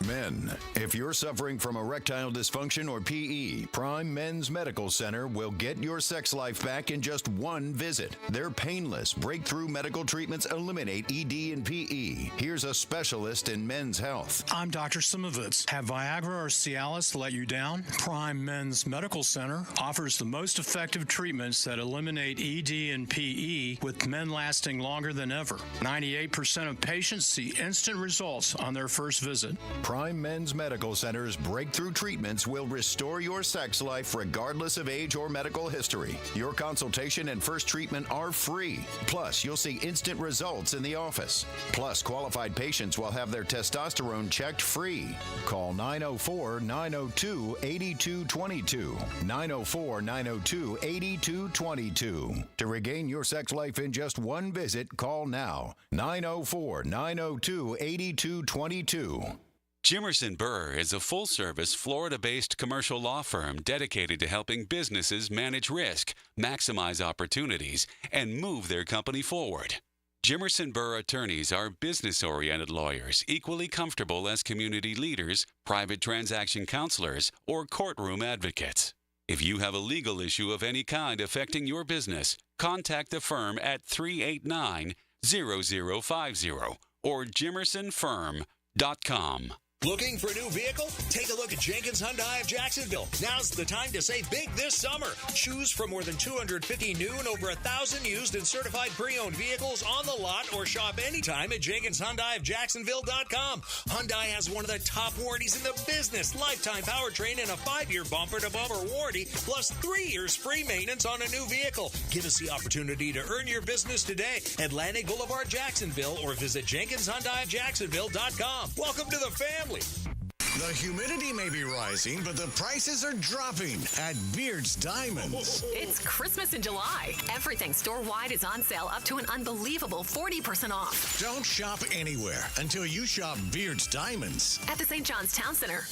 Men, if you're suffering from erectile dysfunction or PE, Prime Men's Medical Center will get your sex life back in just one visit. Their painless, breakthrough medical treatments eliminate ED and PE. Here's a specialist in men's health. I'm Dr. Simovitz. Have Viagra or Cialis let you down? Prime Men's Medical Center offers the most effective treatments that eliminate ED and PE, with men lasting longer than ever. 98% of patients see instant results on their first visit. Prime Men's Medical Center's breakthrough treatments will restore your sex life regardless of age or medical history. Your consultation and first treatment are free. Plus, you'll see instant results in the office. Plus, qualified patients will have their testosterone checked free. Call 904-902-8222. 904-902-8222. To regain your sex life in just one visit, call now. 904-902-8222. Jimerson Burr is a full-service, Florida-based commercial law firm dedicated to helping businesses manage risk, maximize opportunities, and move their company forward. Jimerson Burr attorneys are business-oriented lawyers, equally comfortable as community leaders, private transaction counselors, or courtroom advocates. If you have a legal issue of any kind affecting your business, contact the firm at 389-0050 or jimersonfirm.com. Looking for a new vehicle? Take a look at Jenkins Hyundai of Jacksonville. Now's the time to save big this summer. Choose from more than 250 new and over 1,000 used and certified pre-owned vehicles on the lot, or shop anytime at JenkinsHyundaiofJacksonville.com. Hyundai has one of the top warranties in the business. Lifetime powertrain and a 5-year bumper-to-bumper warranty, plus 3 years free maintenance on a new vehicle. Give us the opportunity to earn your business today. Atlantic Boulevard, Jacksonville, or visit JenkinsHyundaiofJacksonville.com. Welcome to the family. The humidity may be rising, but the prices are dropping at Beard's Diamonds. It's Christmas in July. Everything store-wide is on sale up to an unbelievable 40% off. Don't shop anywhere until you shop Beard's Diamonds. At the St. John's Town Center.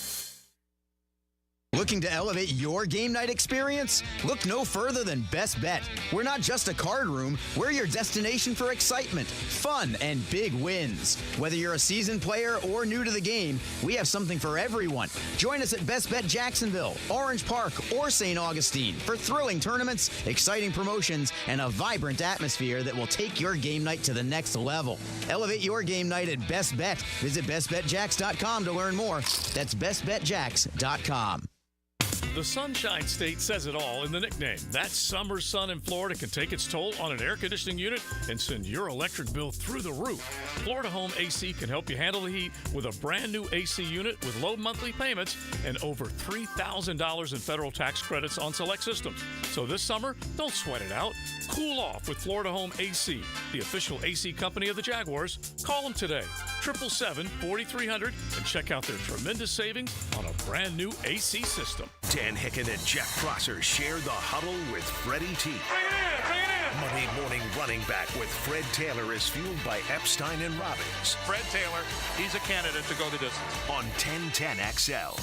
Looking to elevate your game night experience? Look no further than Best Bet. We're not just a card room, we're your destination for excitement, fun, and big wins. Whether you're a seasoned player or new to the game, we have something for everyone. Join us at Best Bet Jacksonville, Orange Park, or St. Augustine for thrilling tournaments, exciting promotions, and a vibrant atmosphere that will take your game night to the next level. Elevate your game night at Best Bet. Visit bestbetjacks.com to learn more. That's bestbetjacks.com. The Sunshine State says it all in the nickname. That summer sun in Florida can take its toll on an air conditioning unit and send your electric bill through the roof. Florida Home AC can help you handle the heat with a brand new AC unit with low monthly payments and over $3,000 in federal tax credits on select systems. So this summer, don't sweat it out. Cool off with Florida Home AC, the official AC company of the Jaguars. Call them today, 777-4300, and check out their tremendous savings on a brand new AC system. Dan Hicken and Jeff Prosser share the huddle with Freddie T. Monday morning running back with Fred Taylor is fueled by Epstein and Robbins. Fred Taylor, he's a candidate to go the distance. On 1010XL.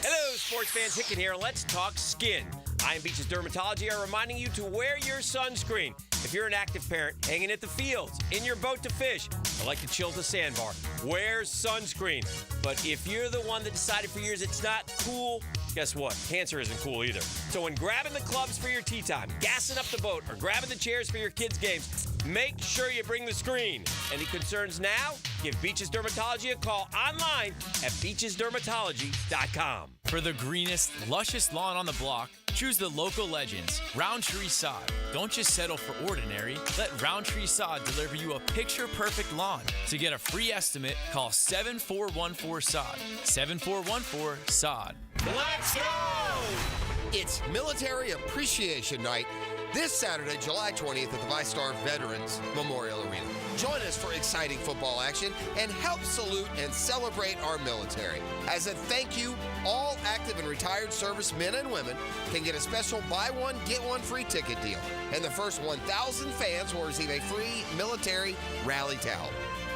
Hello, sports fans. Hicken here. Let's talk skin. I and Beach's Dermatology are reminding you to wear your sunscreen. If you're an active parent hanging at the fields, in your boat to fish, or like to chill at the sandbar, wear sunscreen. But if you're the one that decided for years it's not cool, guess what? Cancer isn't cool either. So when grabbing the clubs for your tea time, gassing up the boat, or grabbing the chairs for your kids' games, make sure you bring the screen. Any concerns now? Give Beach's Dermatology a call online at beachesdermatology.com. For the greenest, luscious lawn on the block, choose the local legends, Roundtree Sod. Don't just settle for ordinary. Let Roundtree Sod deliver you a picture-perfect lawn. To get a free estimate, call 7414-SOD. 7414-SOD. Let's go! It's Military Appreciation Night this Saturday, July 20th at the ViStar Veterans Memorial Arena. Join us for exciting football action and help salute and celebrate our military. As a thank you, all active and retired servicemen and women can get a special buy one, get one free ticket deal. And the first 1,000 fans will receive a free military rally towel.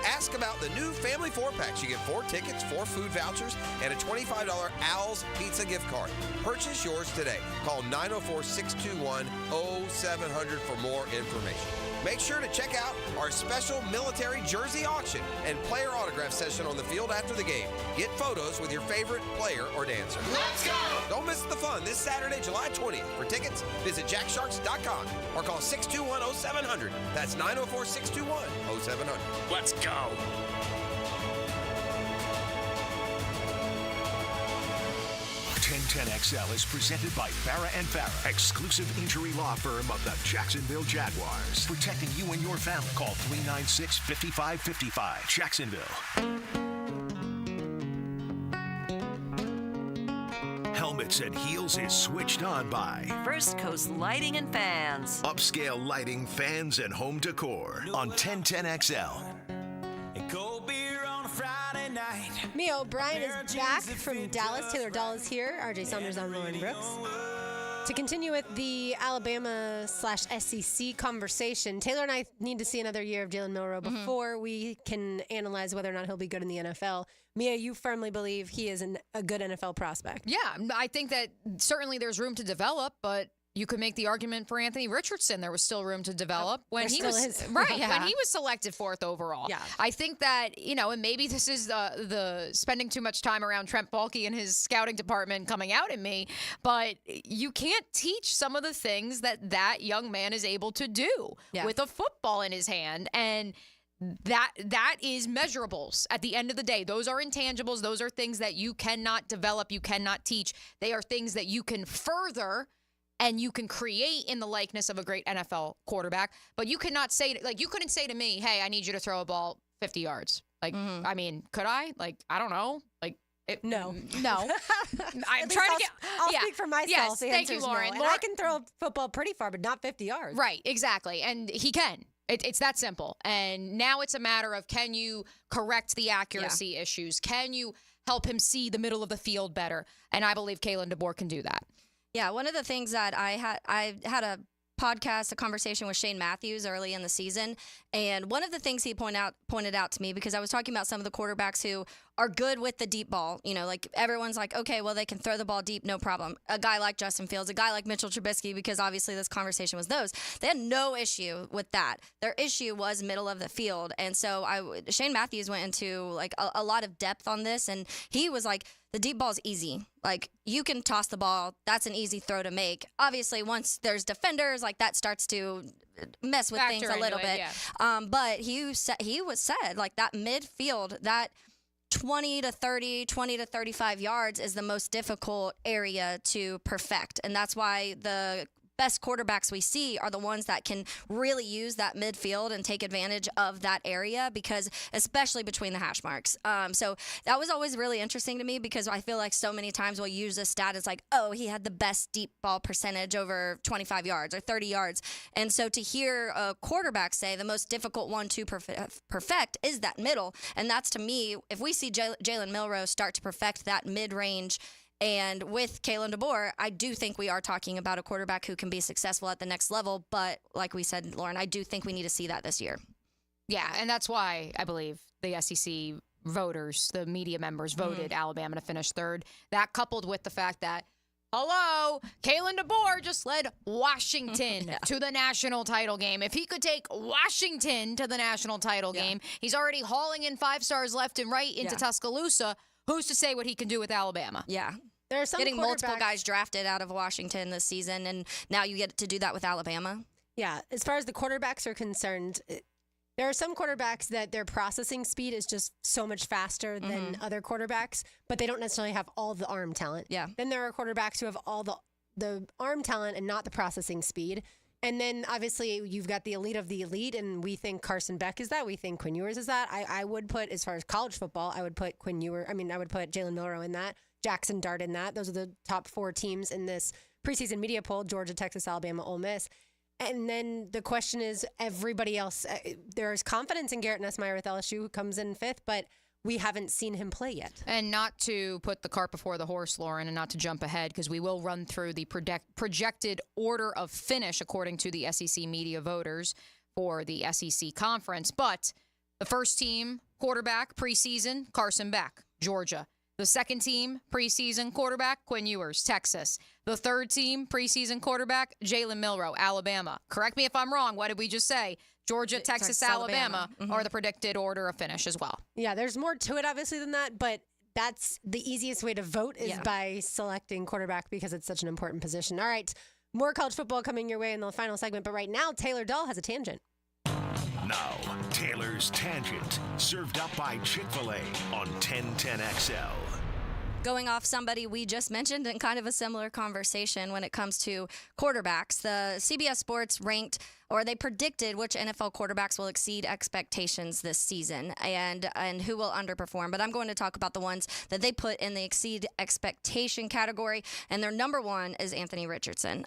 Ask about the new Family 4-packs. You get 4 tickets, 4 food vouchers, and a $25 Al's Pizza gift card. Purchase yours today. Call 904-621-0700 for more information. Make sure to check out our special military jersey auction and player autograph session on the field after the game. Get photos with your favorite player or dancer. Let's go! Don't miss the fun this Saturday, July 20th. For tickets, visit jacksharks.com or call 621-0700. That's 904-621-0700. Let's go! 1010XL is presented by Farah and Farah, exclusive injury law firm of the Jacksonville Jaguars. Protecting you and your family. Call 396-5555. Jacksonville. Helmets and Heels is switched on by First Coast Lighting and Fans. Upscale lighting, fans, and home decor on 1010XL. Mia O'Brien is back from Dallas. Taylor Dahl is here. RJ Saunders on Lauren Brooks. To continue with the Alabama/SEC conversation, Taylor and I need to see another year of Jalen Milroe before we can analyze whether or not he'll be good in the NFL. Mia, you firmly believe he is a good NFL prospect. Yeah, I think that certainly there's room to develop, but you could make the argument for Anthony Richardson. There was still room to develop when he was when he was selected 4th overall. Yeah. I think that, and maybe this is the spending too much time around Trent Baalke and his scouting department coming out at me, but you can't teach some of the things that young man is able to do with a football in his hand, and that is measurables at the end of the day. Those are intangibles. Those are things that you cannot develop, you cannot teach. They are things that you can further and you can create in the likeness of a great NFL quarterback. But you cannot say, you couldn't say to me, hey, I need you to throw a ball 50 yards. I mean, could I? I don't know. No. I'm trying to get. I'll speak for myself. Yes, The thank you, answer's no. Lauren. And I can throw a football pretty far, but not 50 yards. Right, exactly. And he can. It's that simple. And now it's a matter of, can you correct the accuracy issues? Can you help him see the middle of the field better? And I believe Kalen DeBoer can do that. Yeah, one of the things that I had a conversation with Shane Matthews early in the season, and one of the things he pointed out to me, because I was talking about some of the quarterbacks who are good with the deep ball. Everyone's like, okay, well, they can throw the ball deep, no problem. A guy like Justin Fields, a guy like Mitchell Trubisky, because obviously this conversation was those. They had no issue with that. Their issue was middle of the field. And so Shane Matthews went into a lot of depth on this, and he was like, the deep ball is easy. You can toss the ball. That's an easy throw to make. Obviously, once there's defenders, that starts to mess with things a little bit. Yeah. But he said that midfield, that 20 to 30, 20 to 35 yards is the most difficult area to perfect. And that's why the best quarterbacks we see are the ones that can really use that midfield and take advantage of that area, because especially between the hash marks. So that was always really interesting to me, because I feel like so many times we'll use this stat as like, oh, he had the best deep ball percentage over 25 yards or 30 yards. And so to hear a quarterback say the most difficult one to perfect is that middle. And that's, to me, if we see Jalen Milroe start to perfect that mid-range, and with Kalen DeBoer, I do think we are talking about a quarterback who can be successful at the next level. But like we said, Lauren, I do think we need to see that this year. Yeah, and that's why I believe the SEC voters, the media members, voted Alabama to finish third. That coupled with the fact that, hello, Kalen DeBoer just led Washington to the national title game. If he could take Washington to the national title game, he's already hauling in 5 stars left and right into Tuscaloosa. Who's to say what he can do with Alabama? Yeah. There are some getting multiple guys drafted out of Washington this season, and now you get to do that with Alabama. Yeah. As far as the quarterbacks are concerned, there are some quarterbacks that their processing speed is just so much faster than other quarterbacks, but they don't necessarily have all the arm talent. Yeah. Then there are quarterbacks who have all the arm talent and not the processing speed. And then, obviously, you've got the elite of the elite, and we think Carson Beck is that. We think Quinn Ewers is that. I would put, as far as college football, I would put I would put Jalen Milroe in that, Jackson Dart in that. Those are the top 4 teams in this preseason media poll: Georgia, Texas, Alabama, Ole Miss. And then the question is, everybody else. There's confidence in Garrett Nussmeier with LSU, who comes in 5th, but we haven't seen him play yet. And not to put the cart before the horse, Lauren, and not to jump ahead, because we will run through the projected order of finish according to the SEC media voters for the SEC conference. But the first team quarterback preseason, Carson Beck, Georgia. The second team preseason quarterback, Quinn Ewers, Texas. The third team preseason quarterback, Jalen Milroe, Alabama. Correct me if I'm wrong. What did we just say? Georgia, Texas, Alabama are the predicted order of finish as well. Yeah, there's more to it, obviously, than that, but that's the easiest way to vote is by selecting quarterback, because it's such an important position. All right, more college football coming your way in the final segment, but right now, Taylor Dull has a tangent. Now, Taylor's Tangent, served up by Chick-fil-A on 1010XL. Going off somebody we just mentioned in kind of a similar conversation when it comes to quarterbacks, the CBS Sports ranked, or they predicted, which NFL quarterbacks will exceed expectations this season and who will underperform. But I'm going to talk about the ones that they put in the exceed expectation category, and their number one is Anthony Richardson.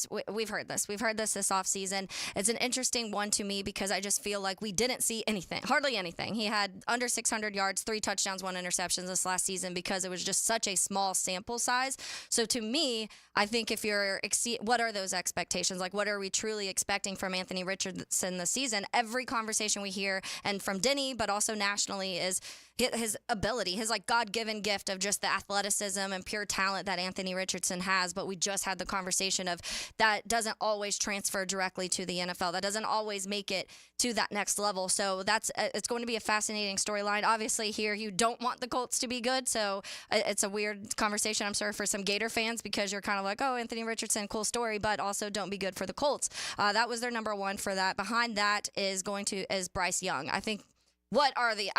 We've heard this offseason. It's an interesting one to me, because I just feel like we didn't see anything, hardly anything. He had under 600 yards, 3 touchdowns, 1 interception this last season, because it was just such a small sample size. So to me, I think if you're what are those expectations? Like, what are we truly expecting from Anthony Richardson this season? Every conversation we hear, and from Denny, but also nationally, is his ability, his like God-given gift of just the athleticism and pure talent that Anthony Richardson has. But we just had the conversation of that doesn't always transfer directly to the NFL. That doesn't always make it to that next level. So it's going to be a fascinating storyline. Obviously, here you don't want the Colts to be good, so it's a weird conversation, I'm sure, for some Gator fans, because you're kind of like, oh, Anthony Richardson, cool story, but also don't be good for the Colts. That was their number one for that. Behind that is Bryce Young. I think. What are the,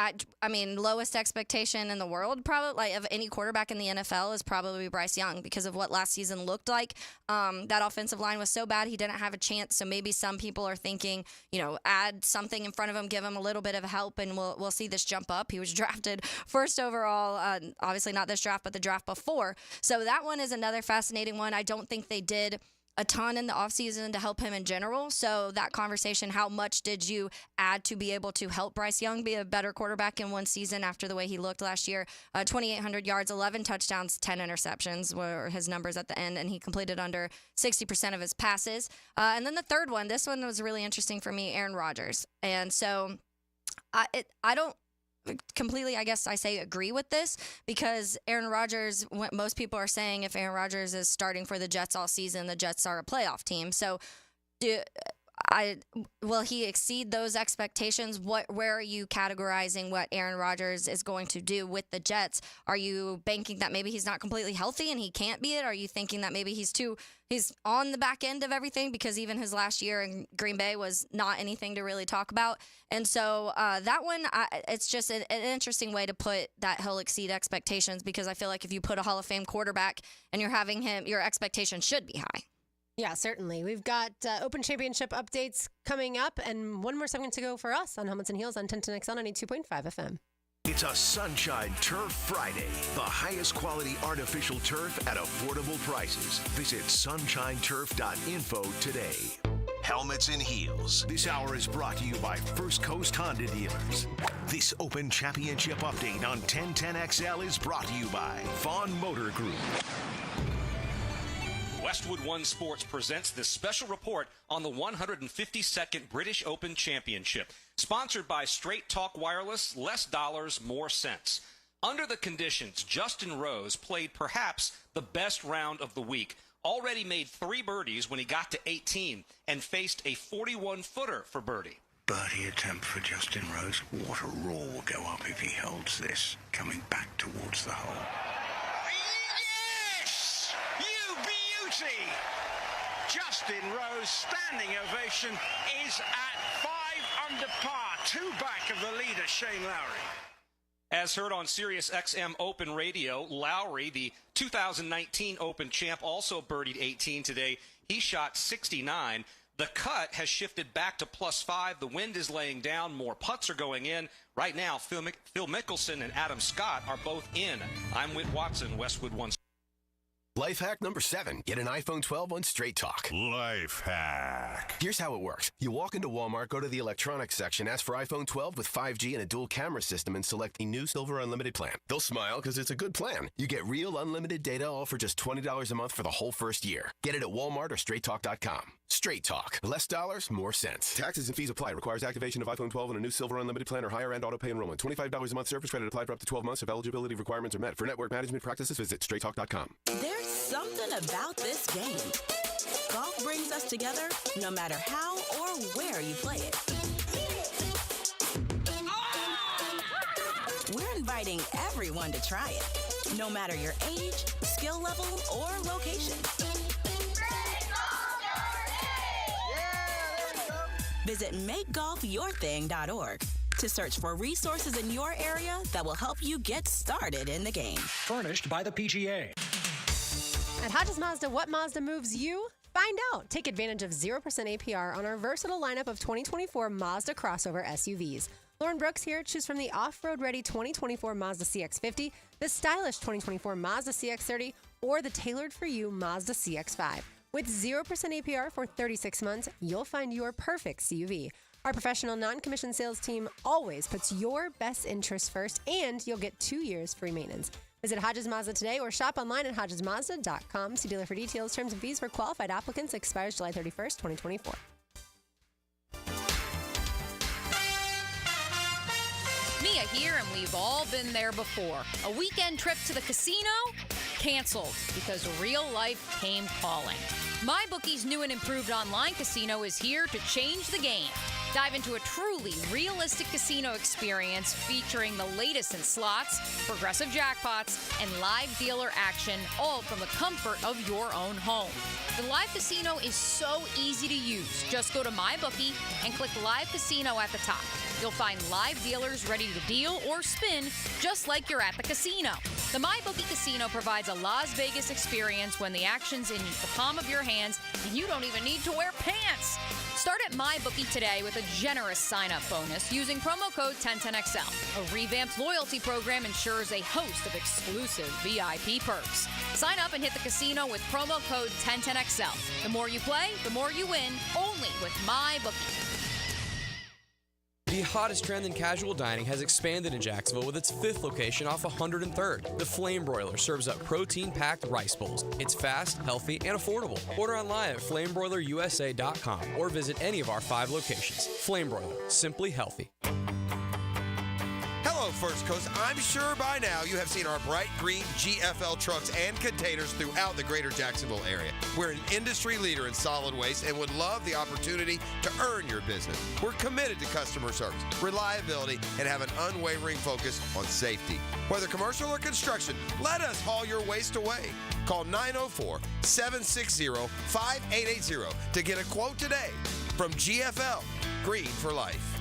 lowest expectation in the world, probably, like, of any quarterback in the NFL is probably Bryce Young, because of what last season looked like. That offensive line was so bad he didn't have a chance. So maybe some people are thinking, add something in front of him, give him a little bit of help, and we'll see this jump up. He was drafted first overall, obviously not this draft, but the draft before. So that one is another fascinating one. I don't think they did a ton in the offseason to help him in general. So that conversation, how much did you add to be able to help Bryce Young be a better quarterback in one season after the way he looked last year? 2,800 yards, 11 touchdowns, 10 interceptions were his numbers at the end, and he completed under 60% of his passes. And then the third one, this one was really interesting for me, Aaron Rodgers. And so I don't completely, I guess I say, agree with this, because Aaron Rodgers, most people are saying if Aaron Rodgers is starting for the Jets all season, the Jets are a playoff team. So will he exceed those expectations? Where are you categorizing what Aaron Rodgers is going to do with the Jets? Are you banking that maybe he's not completely healthy and he can't be it? Are you thinking that maybe he's on the back end of everything, because even his last year in Green Bay was not anything to really talk about? And so that one, it's just an interesting way to put that he'll exceed expectations, because I feel like if you put a Hall of Fame quarterback and you're having him, your expectation should be high. Yeah, certainly. We've got Open Championship updates coming up, and one more segment to go for us on Helmets and Heels on 1010XL 92.5 FM. It's a Sunshine Turf Friday. The highest quality artificial turf at affordable prices. Visit sunshineturf.info today. Helmets and Heels. This hour is brought to you by First Coast Honda Dealers. This Open Championship update on 1010XL is brought to you by Vaughn Motor Group. Westwood One Sports presents this special report on the 152nd British Open Championship, sponsored by Straight Talk Wireless, less dollars, more sense. Under the conditions, Justin Rose played perhaps the best round of the week, already made 3 birdies when he got to 18, and faced a 41-footer for birdie. Birdie attempt for Justin Rose. What a roar will go up if he holds this, coming back towards the hole. Justin Rose, standing ovation, is at 5 under par, 2 back of the leader, Shane Lowry. As heard on Sirius XM Open Radio, Lowry, the 2019 Open champ, also birdied 18 today. He shot 69. The cut has shifted back to +5. The wind is laying down. More putts are going in. Right now, Phil Mickelson and Adam Scott are both in. I'm Whit Watson, Westwood One. Life hack number 7. Get an iPhone 12 on Straight Talk. Life hack. Here's how it works. You walk into Walmart, go to the electronics section, ask for iPhone 12 with 5G and a dual camera system, and select the new Silver Unlimited plan. They'll smile because it's a good plan. You get real unlimited data, all for just $20 a month for the whole first year. Get it at Walmart or StraightTalk.com. Straight Talk. Less dollars, more sense. Taxes and fees apply. Requires activation of iPhone 12 and a new Silver Unlimited plan or higher end auto pay enrollment. $25 a month service credit applied for up to 12 months if eligibility requirements are met. For network management practices, visit StraightTalk.com. There's something about this game. Golf brings us together no matter how or where you play it. We're inviting everyone to try it, no matter your age, skill level, or location. Visit MakeGolfYourThing.org to search for resources in your area that will help you get started in the game. Furnished by the PGA. At Hodges Mazda, what Mazda moves you? Find out. Take advantage of 0% APR on our versatile lineup of 2024 Mazda crossover SUVs. Lauren Brooks here. Choose from the off-road ready 2024 Mazda CX-50, the stylish 2024 Mazda CX-30, or the tailored for you Mazda CX-5. With 0% APR for 36 months, you'll find your perfect CUV. Our professional non-commissioned sales team always puts your best interests first, and you'll get 2 years free maintenance. Visit Hodges Mazda today or shop online at HodgesMazda.com. See dealer for details. Terms and fees for qualified applicants. Expires July 31st, 2024. Mia here, and we've all been there before. A weekend trip to the casino? Canceled because real life came calling. MyBookie's new and improved online casino is here to change the game. Dive into a truly realistic casino experience featuring the latest in slots, progressive jackpots, and live dealer action, all from the comfort of your own home. The live casino is so easy to use. Just go to MyBookie and click Live Casino at the top. You'll find live dealers ready to deal or spin just like you're at the casino. The MyBookie Casino provides a Las Vegas experience when the action's in the palm of your hands and you don't even need to wear pants. Start at MyBookie today with a generous sign-up bonus using promo code 1010XL. A revamped loyalty program ensures a host of exclusive VIP perks. Sign up and hit the casino with promo code 1010XL. The more you play, the more you win, only with MyBookie. The hottest trend in casual dining has expanded in Jacksonville with its 5th location off 103rd. The Flame Broiler serves up protein-packed rice bowls. It's fast, healthy, and affordable. Order online at flamebroilerusa.com or visit any of our 5 locations. Flame Broiler, simply healthy. Hello, First Coast, I'm sure by now you have seen our bright green GFL trucks and containers throughout the greater Jacksonville area. We're an industry leader in solid waste and would love the opportunity to earn your business. We're committed to customer service, reliability, and have an unwavering focus on safety. Whether commercial or construction, let us haul your waste away. Call 904-760-5880 to get a quote today. From GFL, Green for Life.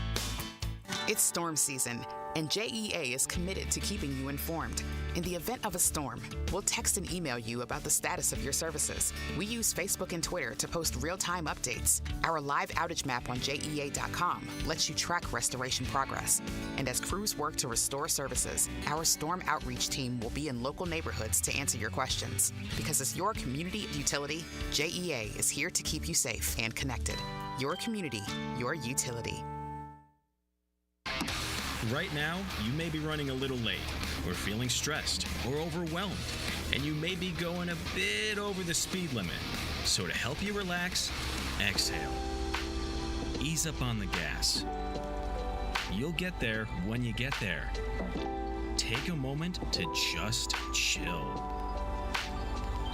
It's storm season, and JEA is committed to keeping you informed. In the event of a storm, we'll text and email you about the status of your services. We use Facebook and Twitter to post real-time updates. Our live outage map on JEA.com lets you track restoration progress. And as crews work to restore services, our storm outreach team will be in local neighborhoods to answer your questions. Because as your community utility, JEA is here to keep you safe and connected. Your community, your utility. Right now, you may be running a little late, or feeling stressed, or overwhelmed, and you may be going a bit over the speed limit. So to help you relax, exhale. Ease up on the gas. You'll get there when you get there. Take a moment to just chill.